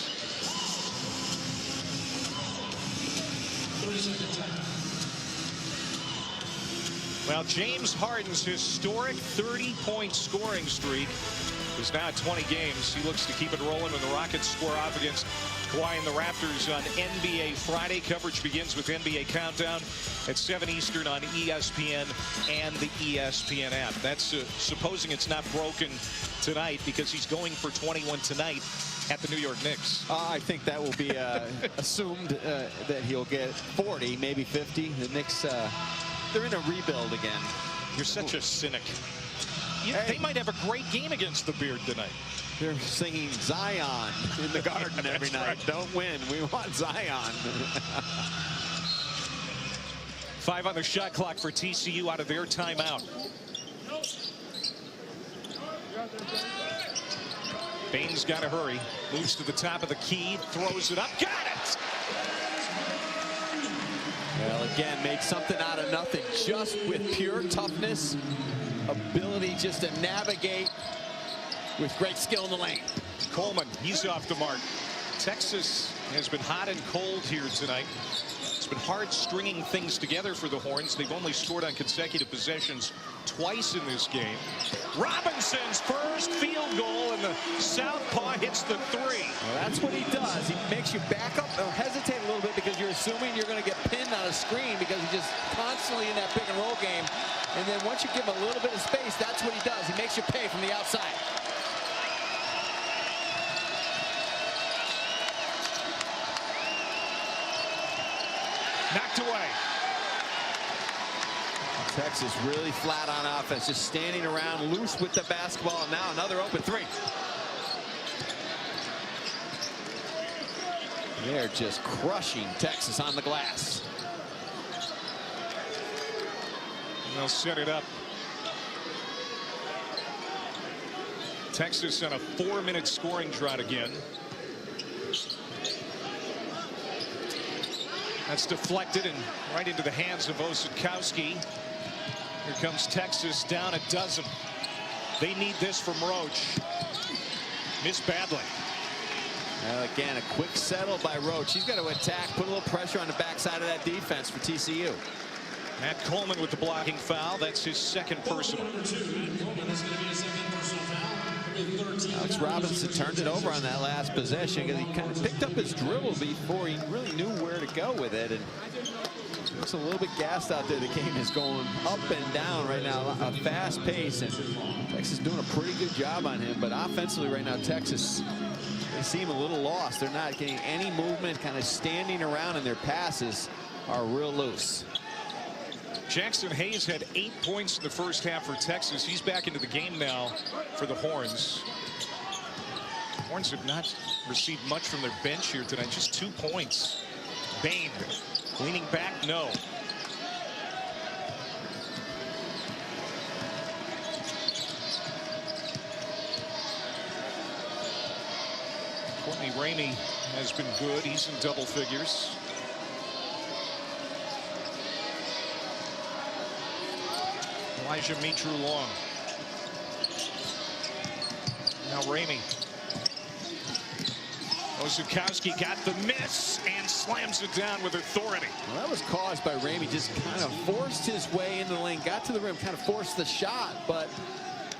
Well, James Harden's historic 30-point scoring streak is now at 20 games. He looks to keep it rolling when the Rockets square off against Kawhi and the Raptors on NBA Friday. Coverage begins with NBA Countdown at 7 Eastern on ESPN and the ESPN app. That's supposing it's not broken tonight, because he's going for 21 tonight at the New York Knicks. I think that will be assumed that he'll get 40, maybe 50. The Knicks, they're in a rebuild again. You're such a cynic. They might have a great game against the Beard tonight. They're singing Zion in the Garden every night. Right. Don't win. We want Zion. 5 on the shot clock for TCU out of their timeout. Bain's got to hurry. Moves to the top of the key. Throws it up. Got it! Well, again, made something out of nothing. Just with pure toughness. Ability just to navigate with great skill in the lane. Coleman, he's off the mark. Texas has been hot and cold here tonight. It's been hard stringing things together for the Horns. They've only scored on consecutive possessions twice in this game. Robinson's first field goal, and the southpaw hits the 3. Well, that's what he does. He makes you back up or hesitate a little bit because you're assuming you're going to get pinned on a screen because he's just constantly in that pick and roll game. And then once you give him a little bit of space, that's what he does. He makes you pay from the outside. Knocked away. Texas really flat on offense, just standing around loose with the basketball. And now another open 3. They're just crushing Texas on the glass. And they'll set it up. Texas on a 4-minute scoring drought again. That's deflected and right into the hands of Osakowski. Here comes Texas down a dozen. They need this from Roach. Missed badly. Well, again, a quick settle by Roach. He's got to attack, put a little pressure on the backside of that defense for TCU. Matt Coleman with the blocking foul. That's his second personal. Alex Robinson turned it over on that last possession because he kind of picked up his dribble before he really knew where to go with it. And looks a little bit gassed out there. The game is going up and down right now, a fast pace, and Texas doing a pretty good job on him. But offensively right now, Texas, they seem a little lost. They're not getting any movement, kind of standing around, and their passes are real loose. Jackson Hayes had 8 points in the first half for Texas. He's back into the game now for the Horns. Horns have not received much from their bench here tonight, just 2 points. Bain leaning back, no. Courtney Ramey has been good. He's in double figures. Elijah Mitru long. Now Ramey. Osakowski got the miss and slams it down with authority. Well, that was caused by Ramey just kind of forced his way into the lane, got to the rim, kind of forced the shot, but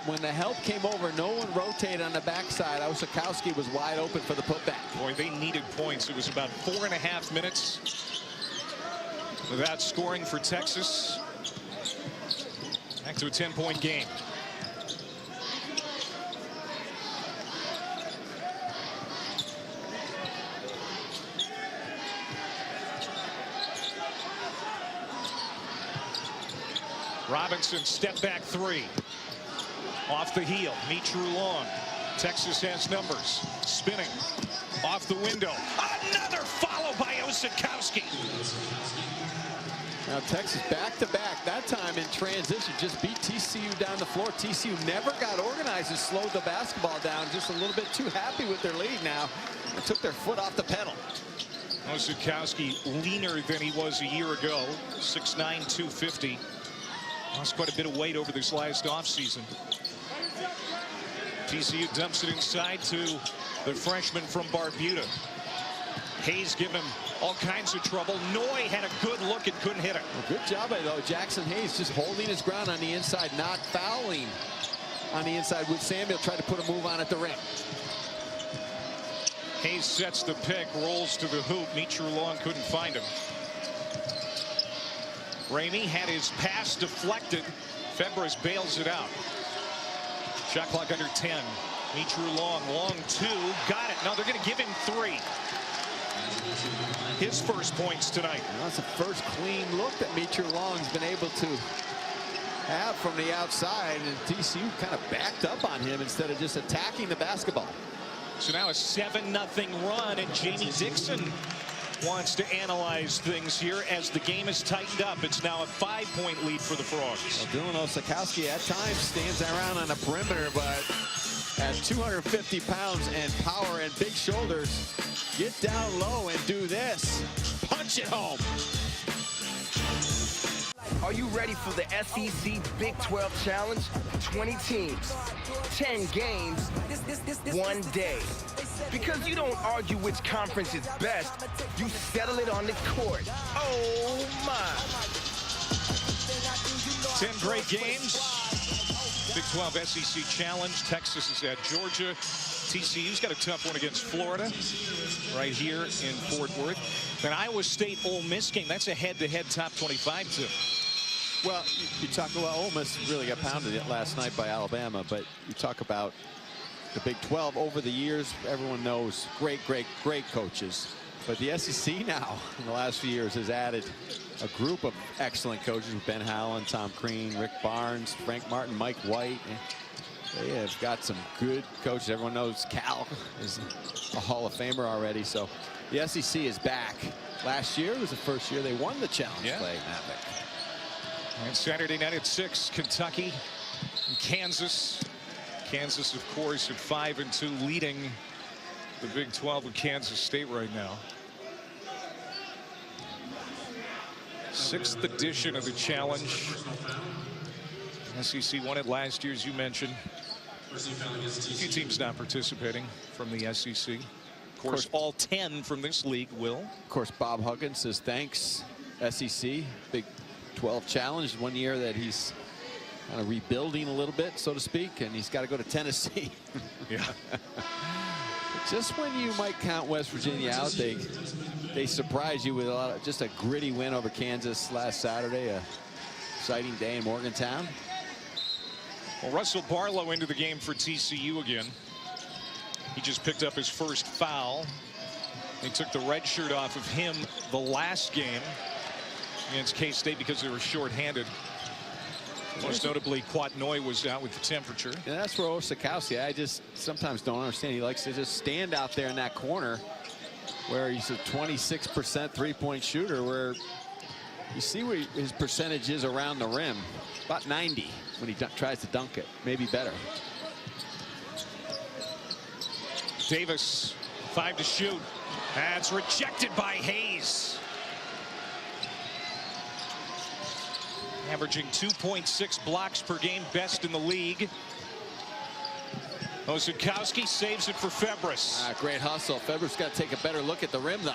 when the help came over, no one rotated on the backside. Osakowski was wide open for the putback. Boy, they needed points. It was about 4.5 minutes without scoring for Texas. Back to a 10-point game. Robinson step back three. Off the heel, Mitru Long. Texas has numbers. Spinning. Off the window. Another follow by Osakowski. Now Texas back-to-back, that time in transition, just beat TCU down the floor. TCU never got organized and slowed the basketball down. Just a little bit too happy with their lead now. They took their foot off the pedal. Osakowski leaner than he was a year ago. 6'9", 250. Lost quite a bit of weight over this last offseason. TCU dumps it inside to the freshman from Barbuda. Hayes giving him all kinds of trouble. Noy had a good look and couldn't hit it. Well, good job by though Jackson Hayes, just holding his ground on the inside, not fouling on the inside. With Samuel tried to put a move on at the rim. Hayes sets the pick, rolls to the hoop. Mitru Long couldn't find him. Ramey had his pass deflected. Febres bails it out. Shot clock under 10. Mitru Long, long two. Got it. Now they're going to give him 3. His first points tonight. Well, that's the first clean look that Mitru Long's been able to have from the outside. And TCU kind of backed up on him instead of just attacking the basketball. So now a 7-0 run, and Jamie Dixon wants to analyze things here as the game is tightened up. It's now a 5-point lead for the Frogs. Well, Dylan Osakowski at times stands around on the perimeter, but at 250 pounds and power and big shoulders, get down low and do this. Punch it home. Are you ready for the SEC Big 12 Challenge? 20 teams, 10 games, 1 day. Because you don't argue which conference is best, you settle it on the court. Oh my! 10 great games. Big 12 SEC Challenge. Texas is at Georgia. TCU's got a tough one against Florida right here in Fort Worth. Then Iowa State Ole Miss game. That's a head-to-head top 25 too. Well, you talk about Ole Miss really got pounded last night by Alabama, but you talk about the Big 12 over the years. Everyone knows great coaches. But the SEC now, in the last few years, has added a group of excellent coaches with Ben Howland, Tom Crean, Rick Barnes, Frank Martin, Mike White. They have got some good coaches. Everyone knows Cal is a Hall of Famer already. So the SEC is back. Last year was the first year they won the challenge play. And Saturday night at 6, Kentucky and Kansas. Kansas, of course, at 5-2, leading the Big 12 with Kansas State right now. 6th edition of the challenge. SEC won it last year, as you mentioned. A few teams not participating from the SEC. Of course, all 10 from this league will. Of course, Bob Huggins says thanks, SEC. Big 12 challenge, 1 year that he's kind of rebuilding a little bit, so to speak, and he's got to go to Tennessee. Yeah. Just when you might count West Virginia out, they surprise you with just a gritty win over Kansas last Saturday. A exciting day in Morgantown. Well, Russell Barlow into the game for TCU again. He just picked up his first foul. They took the red shirt off of him the last game against K-State because they were shorthanded. Most notably, Quat Noy was out with the temperature. And that's where Osakowski, I just sometimes don't understand. He likes to just stand out there in that corner where he's a 26% three-point shooter, where you see where his percentage is around the rim. About 90 when he tries to dunk it. Maybe better. Davis, 5 to shoot. That's rejected by Hayes. Averaging 2.6 blocks per game, best in the league. Osakowski saves it for Febres. Great hustle. Febres got to take a better look at the rim, though.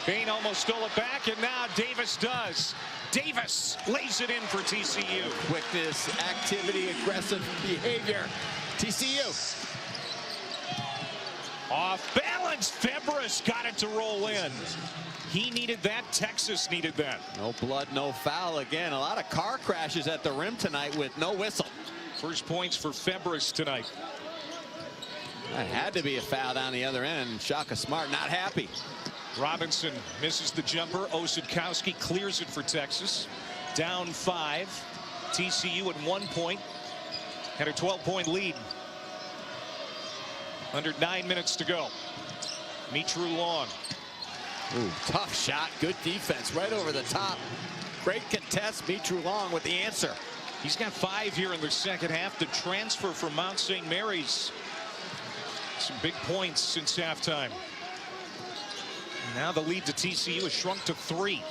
Bain almost stole it back, and now Davis does. Davis lays it in for TCU. Quickness, activity, aggressive behavior. TCU. Off balance, Febres got it to roll in. He needed that. Texas needed that. No blood, no foul again. A lot of car crashes at the rim tonight with no whistle. First points for Febres tonight. That had to be a foul down the other end. Shaka Smart not happy. Robinson misses the jumper. Osakowski clears it for Texas. Down 5. TCU at 1 point. Had a 12-point lead. Under 9 minutes to go. Mitru Long. Ooh, tough shot. Good defense right over the top. Great contest. Mitru Long with the answer. He's got 5 here in the second half. The transfer from Mount St. Mary's. Some big points since halftime. Now the lead to TCU has shrunk to 3.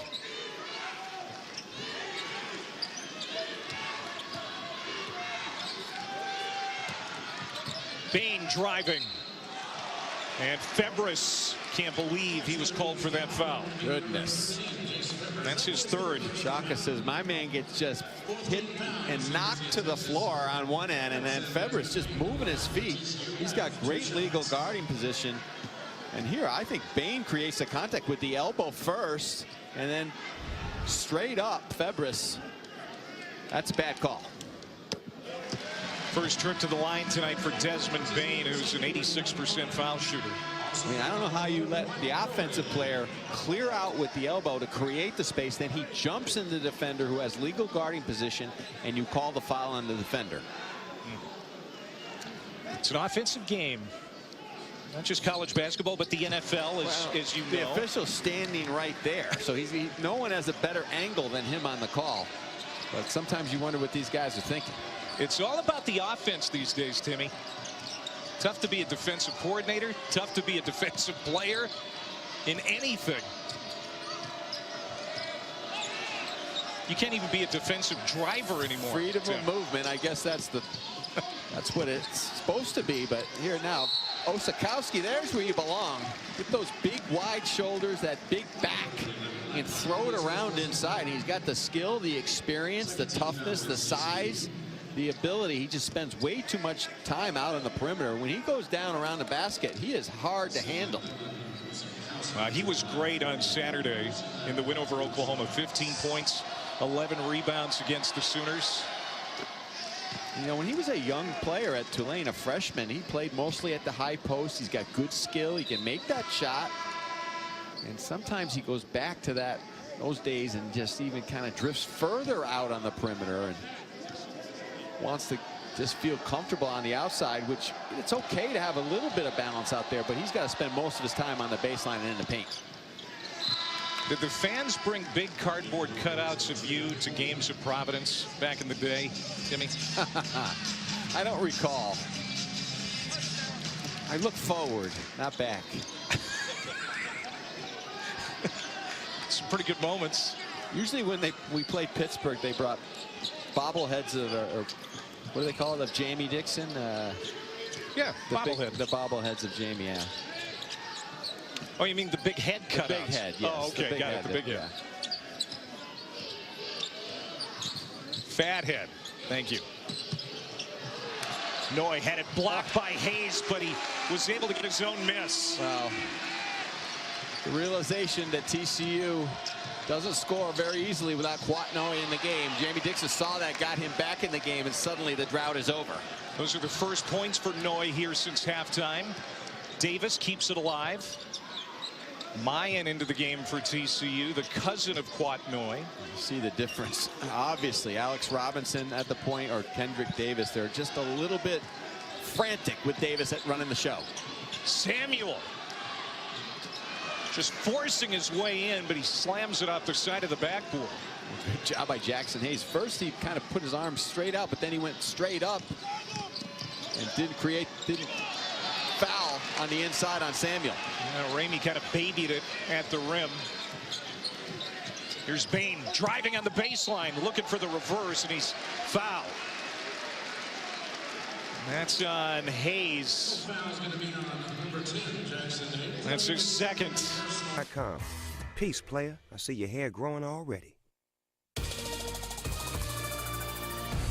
Bain driving. And Febres can't believe he was called for that foul. Goodness. That's his 3rd. Shaka says my man gets just hit and knocked to the floor on one end, and then Febres just moving his feet. He's got great legal guarding position. And here I think Bain creates the contact with the elbow first, and then straight up Febres. That's a bad call. First trip to the line tonight for Desmond Bain, who's an 86% foul shooter. I mean, I don't know how you let the offensive player clear out with the elbow to create the space. Then he jumps into the defender who has legal guarding position, and you call the foul on the defender. It's an offensive game. Not just college basketball, but the NFL, as you know. The official's standing right there, so no one has a better angle than him on the call. But sometimes you wonder what these guys are thinking. It's all about the offense these days, Timmy. Tough to be a defensive coordinator, tough to be a defensive player in anything. You can't even be a defensive driver anymore. Freedom of movement, I guess that's what it's supposed to be. But here now, Osakowski, there's where you belong. Get those big wide shoulders, that big back, and throw it around inside. He's got the skill, the experience, the toughness, the size, the ability. He just spends way too much time out on the perimeter. When he goes down around the basket, he is hard to handle. He was great on Saturday in the win over Oklahoma. 15 points, 11 rebounds against the Sooners. You know, when he was a young player at Tulane, a freshman, he played mostly at the high post. He's got good skill. He can make that shot. And sometimes he goes back to those days and just even kind of drifts further out on the perimeter and wants to just feel comfortable on the outside, which it's okay to have a little bit of balance out there, but he's got to spend most of his time on the baseline and in the paint. Did the fans bring big cardboard cutouts of you to games at Providence back in the day, Timmy? I don't recall. I look forward, not back. Some pretty good moments. Usually when we played Pittsburgh, they brought bobbleheads or what do they call it, of Jamie Dixon? Yeah, bobblehead. The bobbleheads of Jamie, yeah. Oh, you mean the big head cutouts? The big head, yes. Oh, okay, got it, the big head. Fat head, thank you. Noy had it blocked by Hayes, but he was able to get his own miss. Wow. The realization that TCU doesn't score very easily without Kwatnoy in the game. Jamie Dixon saw that, got him back in the game, and suddenly the drought is over. Those are the first points for Noy here since halftime. Davis keeps it alive. Mayan into the game for TCU, the cousin of Kwatnoy. You see the difference. Obviously, Alex Robinson at the point or Kendrick Davis, they're just a little bit frantic with Davis at running the show. Samuel just forcing his way in, but he slams it off the side of the backboard. Good job by Jackson Hayes. First, he kind of put his arms straight out, but then he went straight up and didn't foul on the inside on Samuel. Ramey kind of babied it at the rim. Here's Bain driving on the baseline, looking for the reverse, and he's fouled. That's on Hayes. That's his second. Peace, player. I see your hair growing already.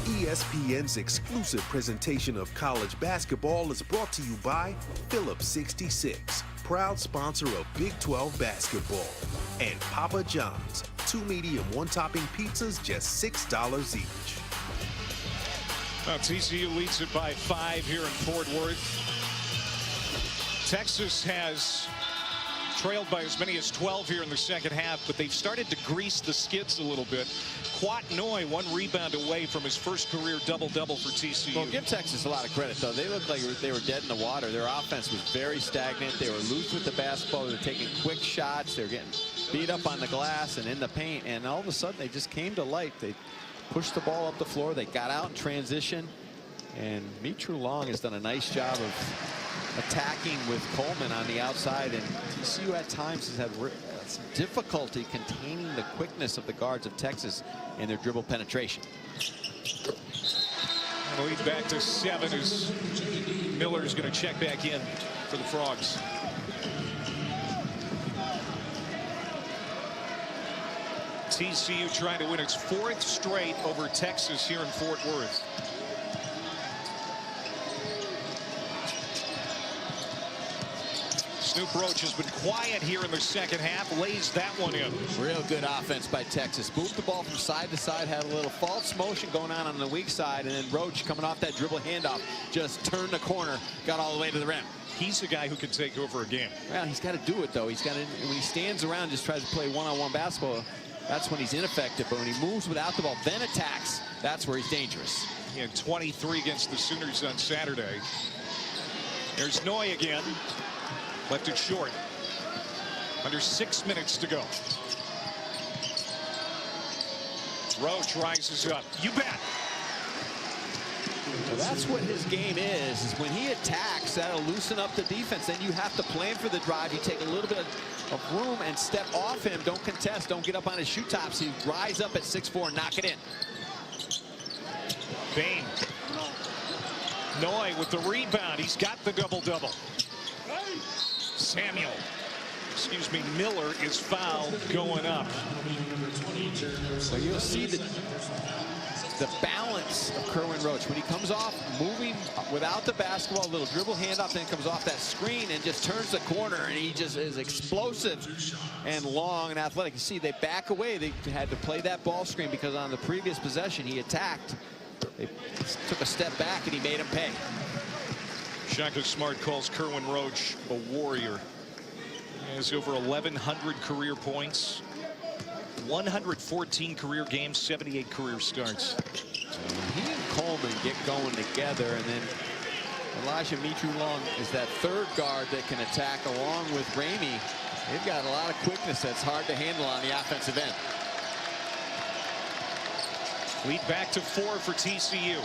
ESPN's exclusive presentation of college basketball is brought to you by Phillips 66, proud sponsor of Big 12 basketball, and Papa John's, 2 medium, 1 topping pizzas, just $6 each. Well, TCU leads it by 5 here in Fort Worth. Texas has trailed by as many as 12 here in the second half, but they've started to grease the skids a little bit. Quat Noy 1 rebound away from his first career double-double for TCU. Well, give Texas a lot of credit, though. They looked like they were dead in the water. Their offense was very stagnant. They were loose with the basketball. They were taking quick shots. They were getting beat up on the glass and in the paint, and all of a sudden they just came to life. They pushed the ball up the floor. They got out in transition, and Mitru Long has done a nice job of attacking with Coleman on the outside, and TCU at times has had some difficulty containing the quickness of the guards of Texas and their dribble penetration. And lead back to 7 as Miller's going to check back in for the Frogs. TCU trying to win its 4th straight over Texas here in Fort Worth. Snoop Roach has been quiet here in the second half, lays that one in. Real good offense by Texas. Moved the ball from side to side, had a little false motion going on the weak side, and then Roach coming off that dribble handoff just turned the corner, got all the way to the rim. He's a guy who can take over a game. Well, he's got to do it, though. He's got to, when he stands around, just tries to play one-on-one basketball, that's when he's ineffective. But when he moves without the ball, then attacks, that's where he's dangerous. He had 23 against the Sooners on Saturday. There's Noy again. Left it short. Under 6 minutes to go. Roach rises up. You bet. Well, that's what his game is when he attacks, that'll loosen up the defense. Then you have to plan for the drive. You take a little bit of room and step off him. Don't contest. Don't get up on his shoe tops. He rise up at 6'4" and knock it in. Bain. Noy with the rebound. He's got the double-double. Miller is fouled going up. Well, you'll see the balance of Kerwin Roach when he comes off moving without the basketball, a little dribble handoff, then comes off that screen and just turns the corner, and he just is explosive and long and athletic. You see, they back away. They had to play that ball screen because on the previous possession he attacked. They took a step back and he made him pay. Shaka Smart calls Kerwin Roach a warrior. He has over 1,100 career points, 114 career games, 78 career starts. He and Coleman get going together, and then Elijah Mitru Long is that third guard that can attack along with Ramey. They've got a lot of quickness that's hard to handle on the offensive end. Lead back to 4 for TCU.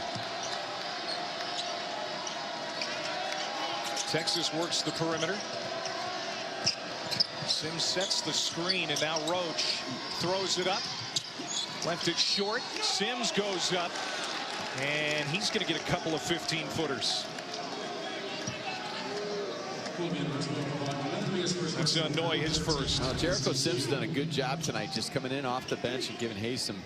Texas works the perimeter. Sims sets the screen, and now Roach throws it up. Left it short. Sims goes up, and he's going to get a couple of 15-footers. That's Noy, his first. Well, Jericho Sims has done a good job tonight, just coming in off the bench and giving Hayes some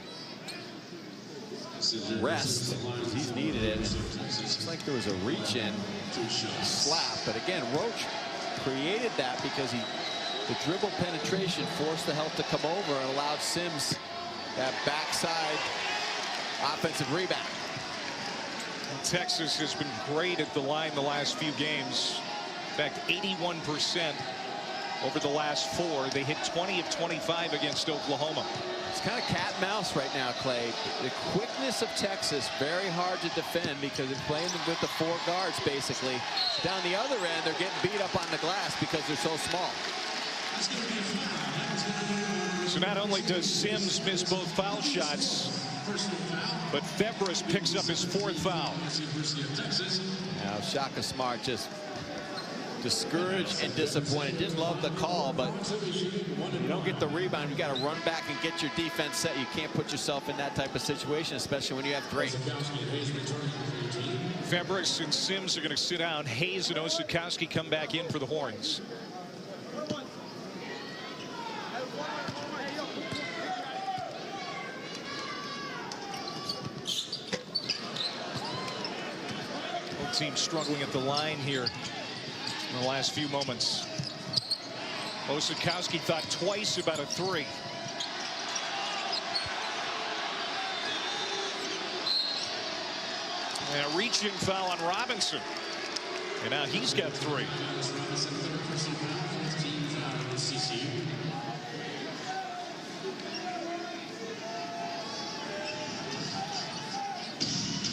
rest. He's needed it. Looks like there was a reach-in slap, but again, Roach created that because the dribble penetration forced the help to come over and allowed Sims that backside offensive rebound. Texas has been great at the line the last few games. In fact, 81% over the last 4. They hit 20 of 25 against Oklahoma. It's kind of cat and mouse right now, Clay. The quickness of Texas, very hard to defend because they're playing them with the 4 guards, basically. Down the other end, they're getting beat up on the glass because they're so small. So not only does Sims miss both foul shots, but Febres picks up his 4th foul. Now, Shaka Smart just discouraged and disappointed. Didn't love the call, but you don't get the rebound. You got to run back and get your defense set. You can't put yourself in that type of situation, especially when you have 3. Febres and Sims are going to sit down. Hayes and Osakowski come back in for the Horns. Both teams struggling at the line here in the last few moments. Osakowski thought twice about a three. And a reaching foul on Robinson. And now he's got three.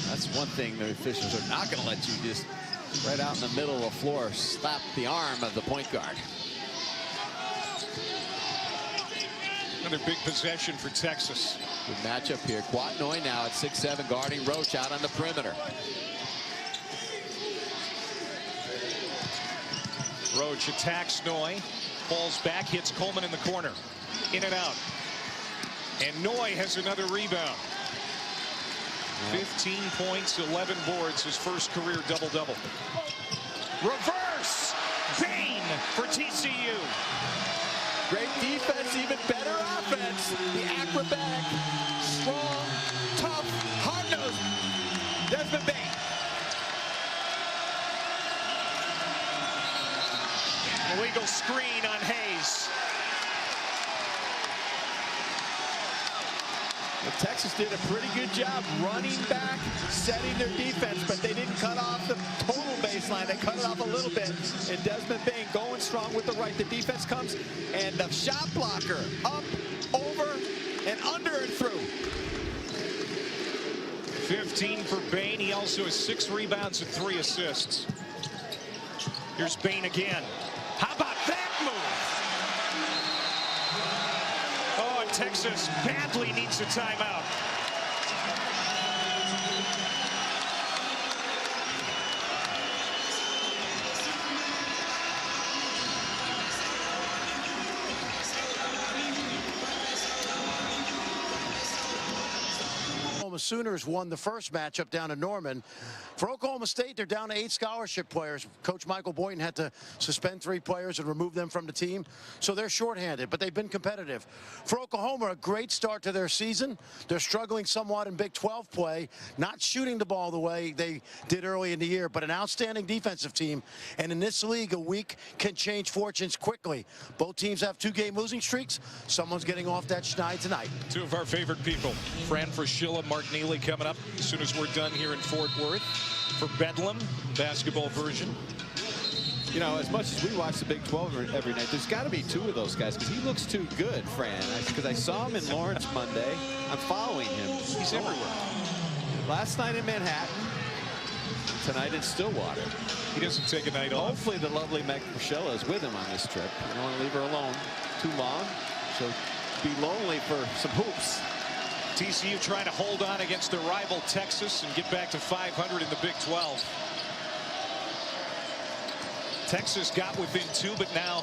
That's one thing the officials are not going to let you just right out in the middle of the floor slap the arm of the point guard. Another big possession for Texas. Good matchup here. Kwatnoy now at 6'7", guarding Roach out on the perimeter. Roach attacks Noy, falls back, hits Coleman in the corner. In and out. And Noy has another rebound. 15 points, 11 boards, his first career double-double. Reverse! Bain for TCU. Great defense, even better offense. The acrobatic, strong, tough, hard-nosed Desmond Bain. Illegal screen on Hayes. Well, Texas did a pretty good job running back, setting their defense, but they didn't cut off the total baseline. They cut it off a little bit. And Desmond Bain going strong with the right. The defense comes, and the shot blocker up, over, and under and through. 15 for Bain. He also has 6 rebounds and 3 assists. Here's Bain again. How about that move? Oh, and Texas badly needs a timeout. Sooners won the first matchup down in Norman. For Oklahoma State, they're down to 8 scholarship players. Coach Michael Boynton had to suspend 3 players and remove them from the team, so they're shorthanded, but they've been competitive. For Oklahoma, a great start to their season. They're struggling somewhat in Big 12 play, not shooting the ball the way they did early in the year, but an outstanding defensive team. And in this league, a week can change fortunes quickly. Both teams have 2-game losing streaks. Someone's getting off that schneid tonight. 2 of our favorite people, Fran Fraschilla, Mark Neely, coming up as soon as we're done here in Fort Worth for Bedlam basketball version. You know, as much as we watch the Big 12 every night, there's got to be 2 of those guys because he looks too good, Fran. Because I saw him in Lawrence Monday. I'm following him. He's everywhere. Last night in Manhattan, tonight in Stillwater. He doesn't take a night off. Hopefully the lovely Meg Rochella is with him on this trip. I don't want to leave her alone too long. She'll be lonely for some hoops. TCU trying to hold on against their rival Texas and get back to 500 in the Big 12. Texas got within 2, but now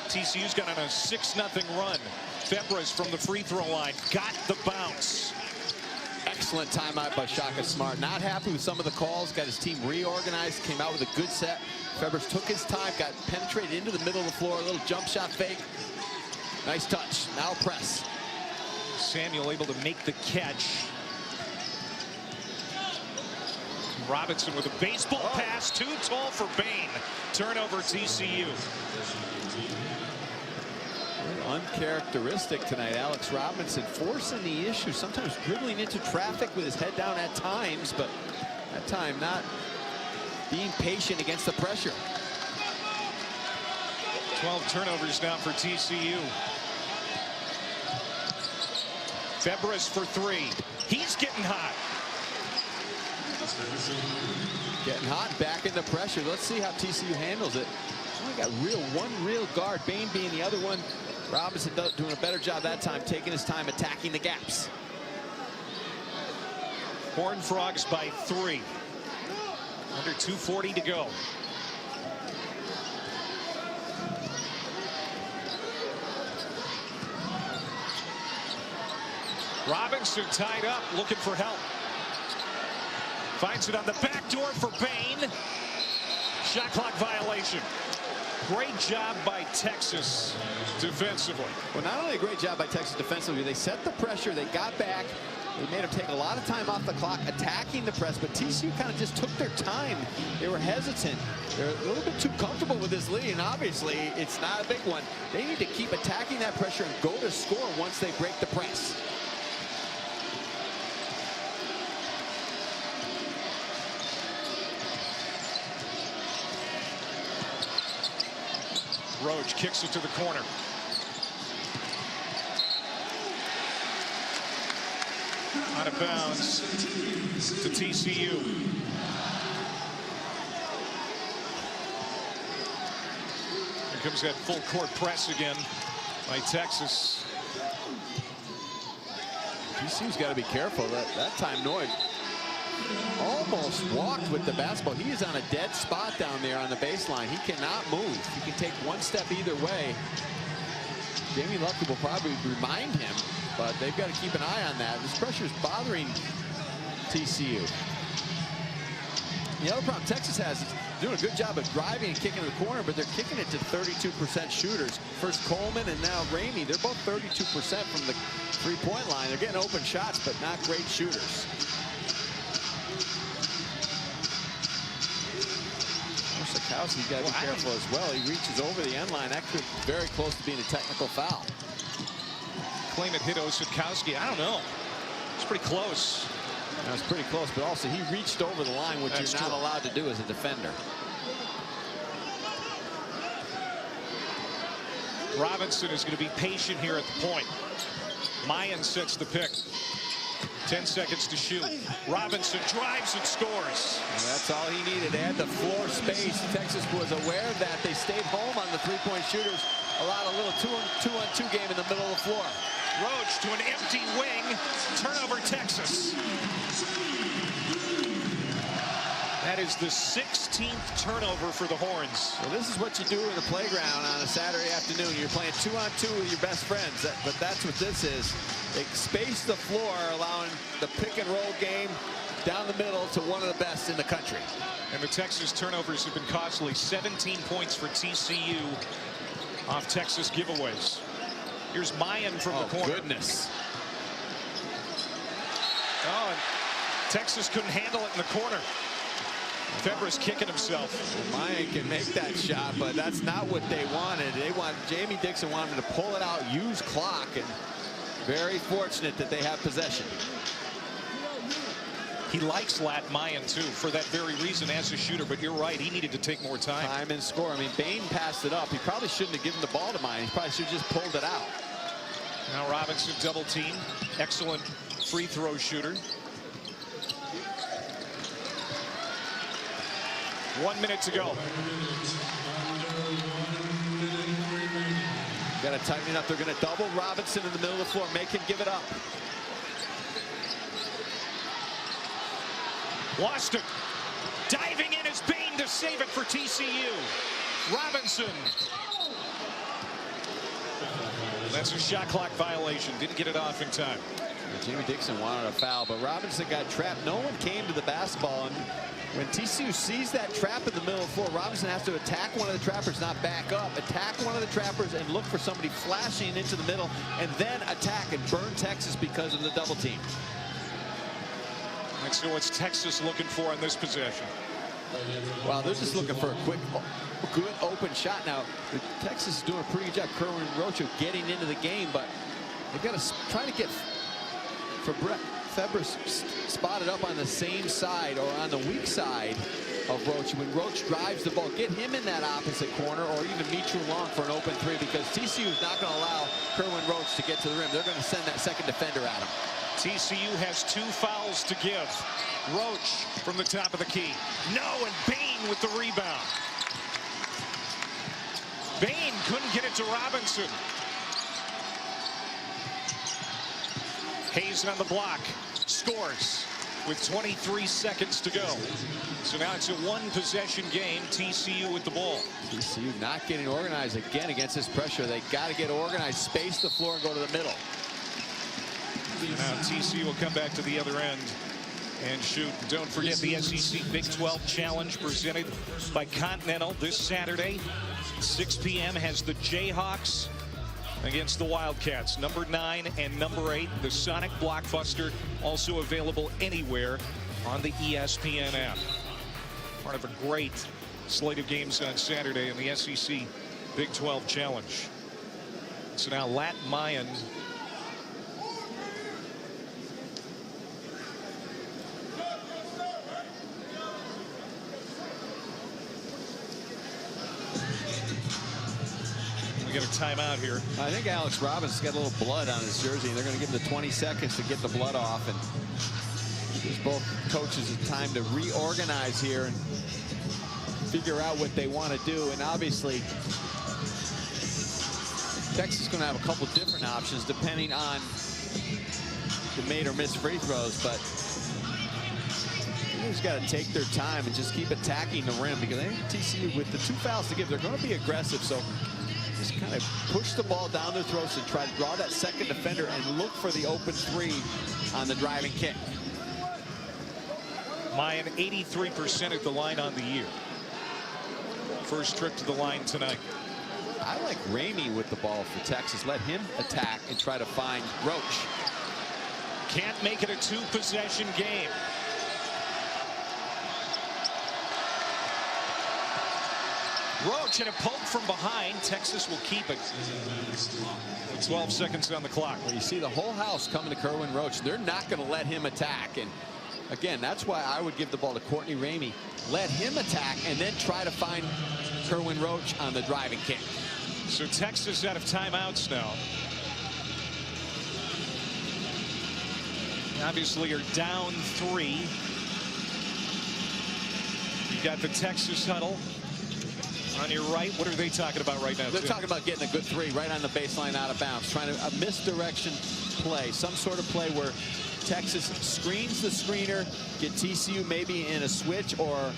TCU's got on a 6-0 run. Febres from the free throw line got the bounce. Excellent timeout by Shaka Smart. Not happy with some of the calls. Got his team reorganized. Came out with a good set. Febres took his time. Got penetrated into the middle of the floor. A little jump shot fake. Nice touch. Now press. Samuel able to make the catch. Robinson with a baseball pass, too tall for Bain. Turnover TCU. Uncharacteristic tonight. Alex Robinson forcing the issue, sometimes dribbling into traffic with his head down at times, but that time not being patient against the pressure. 12 turnovers now for TCU. Febres for 3. He's getting hot. Getting hot, back into pressure. Let's see how TCU handles it. Only got one real guard, Bain being the other one. Robinson doing a better job that time, taking his time, attacking the gaps. Horned Frogs by 3. Under 2:40 to go. Robinson tied up, looking for help. Finds it on the back door for Bain. Shot clock violation. Great job by Texas defensively. Well, not only a great job by Texas defensively, they set the pressure, they got back, they made them take a lot of time off the clock attacking the press, but TCU kind of just took their time. They were hesitant. They're a little bit too comfortable with this lead, and obviously it's not a big one. They need to keep attacking that pressure and go to score once they break the press. Roach kicks it to the corner. Out of bounds to TCU. Here comes that full court press again by Texas. TCU's got to be careful. That time Noyd almost walked with the basketball. He is on a dead spot down there on the baseline. He cannot move. He can take one step either way. Jamie Lucky will probably remind him, but they've got to keep an eye on that. This pressure is bothering TCU. The other problem Texas has is doing a good job of driving and kicking to the corner, but they're kicking it to 32% shooters. First Coleman and now Ramey. They're both 32% from the three-point line. They're getting open shots, but not great shooters. Sikowski's got to be careful as well. He reaches over the end line. That could be very close to being a technical foul. Claim it hit Sikowski. I don't know. It's pretty close. That was pretty close, but also he reached over the line, which you're not allowed to do as a defender. Robinson is going to be patient here at the point. Mayan sets the pick. 10 seconds to shoot. Robinson drives and scores. And that's all he needed. They had the floor space. Texas was aware of that. They stayed home on the three-point shooters. Allowed a little two-on-two game in the middle of the floor. Roach to an empty wing. Turnover, Texas. That is the 16th turnover for the Horns. Well, this is what you do in the playground on a Saturday afternoon. You're playing two-on-two with your best friends. But that's what this is. They space the floor, allowing the pick-and-roll game down the middle to one of the best in the country. And the Texas turnovers have been costly. 17 points for TCU off Texas giveaways. Here's Mayan from the corner. Goodness. Oh, and Texas couldn't handle it in the corner. Febra's kicking himself. Well, Mayan can make that shot, but that's not what they wanted. Jamie Dixon wanted to pull it out, use clock, and very fortunate that they have possession. He likes Lat Mayan, too, for that very reason as a shooter, but you're right, he needed to take more time. Time and score. I mean, Bain passed it up. He probably shouldn't have given the ball to Mayan. He probably should have just pulled it out. Now Robinson double team. Excellent free throw shooter. 1 minute to go. Got to tighten it up. They're going to double Robinson in the middle of the floor. Make him give it up. Lost it. Diving in is Bain to save it for TCU. Robinson. That's a shot clock violation. Didn't get it off in time. Jamie Dixon wanted a foul, but Robinson got trapped. No one came to the basketball, and when TCU sees that trap in the middle of the floor, Robinson has to attack one of the trappers, not back up. Attack one of the trappers and look for somebody flashing into the middle, and then attack and burn Texas because of the double team. And so what's Texas looking for on this possession? Wow, they're just looking for a quick, good open shot. Now, Texas is doing a pretty good job, Kerwin Rocha, getting into the game, but they've got to try to get Febra spotted up on the same side or on the weak side of Roach. When Roach drives the ball, get him in that opposite corner, or even Mitru Long for an open three, because TCU is not going to allow Kerwin Roach to get to the rim. They're going to send that second defender at him. TCU has 2 fouls to give. Roach from the top of the key. No, and Bain with the rebound. Bain couldn't get it to Robinson. Hayes on the block. Scores with 23 seconds to go. So now it's a one-possession game. TCU with the ball. TCU not getting organized again against this pressure. They got to get organized, space the floor, and go to the middle. Now TCU will come back to the other end and shoot. Don't forget the SEC Big 12 Challenge presented by Continental this Saturday. 6 p.m. has the Jayhawks against the Wildcats. Number 9 and number 8, the Sonic Blockbuster, also available anywhere on the ESPN app. Part of a great slate of games on Saturday in the SEC Big 12 Challenge. So now Lat Mayan get a timeout here. I think Alex Robbins got a little blood on his jersey. They're going to give him the 20 seconds to get the blood off, and gives both coaches a time to reorganize here and figure out what they want to do. And obviously Texas is going to have a couple different options depending on the made or missed free throws, but they just got to take their time and just keep attacking the rim, because I think TCU, with the 2 fouls to give, they're going to be aggressive. So just kind of push the ball down their throats and try to draw that second defender and look for the open 3 on the driving kick. Mayan 83% at the line on the year. First trip to the line tonight. I like Ramey with the ball for Texas. Let him attack and try to find Roach. Can't make it a 2-possession game. Roach and a poke from behind. Texas will keep it. 12 seconds on the clock. Well, you see the whole house coming to Kerwin Roach. They're not going to let him attack. And again, that's why I would give the ball to Courtney Ramey. Let him attack and then try to find Kerwin Roach on the driving kick. So Texas out of timeouts now. Obviously you're down 3. You got the Texas huddle on your right. What are they talking about right now? They're talking about getting a good 3 right on the baseline out of bounds. Trying to a misdirection play. Some sort of play where Texas screens the screener, get TCU maybe in a switch, or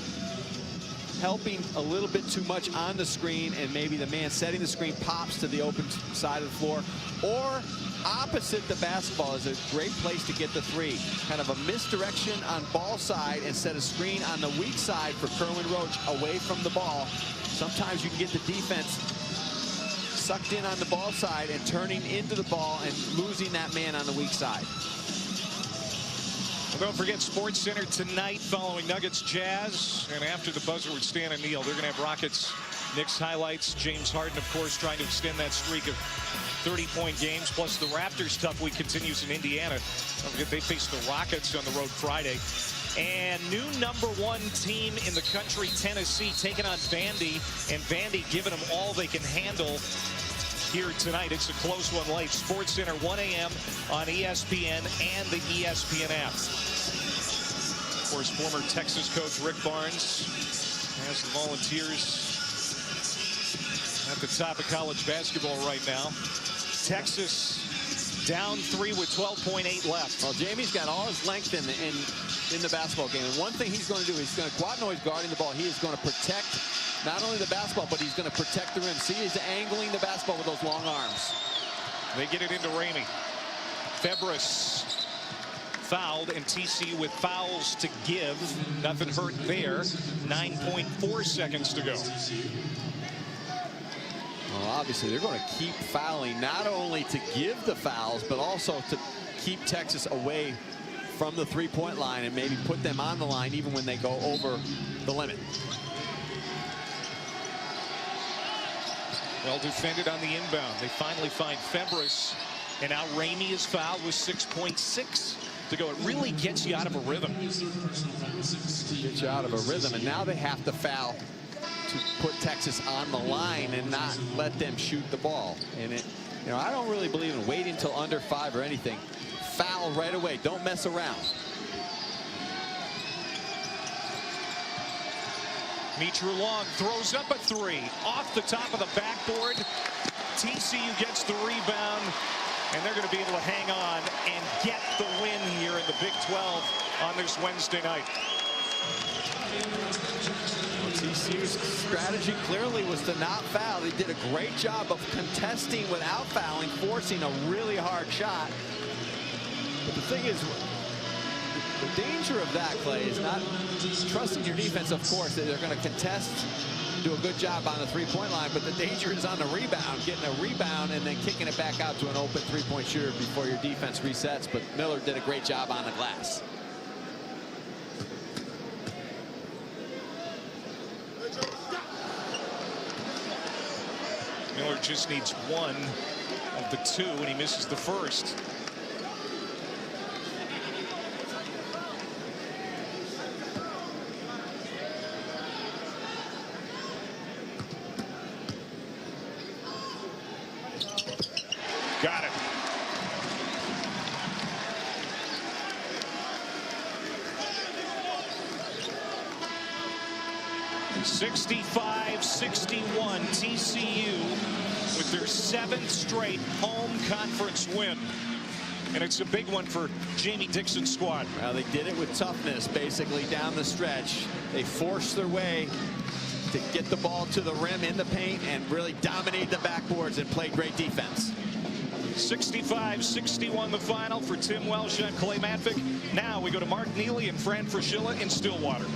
helping a little bit too much on the screen, and maybe the man setting the screen pops to the open side of the floor, or opposite the basketball is a great place to get the 3. Kind of a misdirection on ball side and set a screen on the weak side for Kerwin Roach away from the ball. Sometimes you can get the defense sucked in on the ball side and turning into the ball and losing that man on the weak side. Well, don't forget Sports Center tonight following Nuggets Jazz, and after the buzzer with Stan and Neal, they're going to have Rockets Knicks highlights. James Harden, of course, trying to extend that streak of 30-point games. Plus the Raptors' tough week continues in Indiana. Don't forget they face the Rockets on the road Friday. And new #1 team in the country, Tennessee, taking on Vandy, and Vandy giving them all they can handle here tonight. It's a close one late. Sports Center, 1 a.m. on ESPN and the ESPN app. Of course, former Texas coach Rick Barnes has the Volunteers at the top of college basketball right now. Texas down 3 with 12.8 left. Well, Jamie's got all his length in the basketball game. And one thing he's going to do, he's going to Guadagno's guarding the ball. He is going to protect not only the basketball, but he's going to protect the rim. See, he's angling the basketball with those long arms. They get it into Ramey. Febres fouled, and TCU with fouls to give. Nothing hurt there. 9.4 seconds to go. Well, obviously, they're going to keep fouling, not only to give the fouls, but also to keep Texas away from the three-point line and maybe put them on the line even when they go over the limit. Well defended on the inbound. They finally find Febres, and now Ramey is fouled with 6.6 to go. It really gets you out of a rhythm. Gets you out of a rhythm, and now they have to foul to put Texas on the line and not let them shoot the ball. And it, you know, I don't really believe in waiting until under 5 or anything. Foul right away. Don't mess around. Mitru Long throws up a 3 off the top of the backboard. TCU gets the rebound, and they're going to be able to hang on and get the win here in the Big 12 on this Wednesday night. TCU's strategy clearly was to not foul. They did a great job of contesting without fouling, forcing a really hard shot. But the thing is, The danger of that, Clay, is not trusting your defense, of course, that they're going to contest, do a good job on the three-point line, but the danger is on the rebound, getting a rebound and then kicking it back out to an open three-point shooter before your defense resets. But Miller did a great job on the glass. Miller just needs one of the two, and he misses the first. Got it. (65-61) TCU with their 7th straight home conference win. And it's a big one for Jamie Dixon's squad. Well, they did it with toughness, basically, down the stretch. They forced their way to get the ball to the rim in the paint and really dominate the backboards and play great defense. 65-61 the final for Tim Welsh and Clay Matvick. Now we go to Mark Neely and Fran Fraschilla in Stillwater.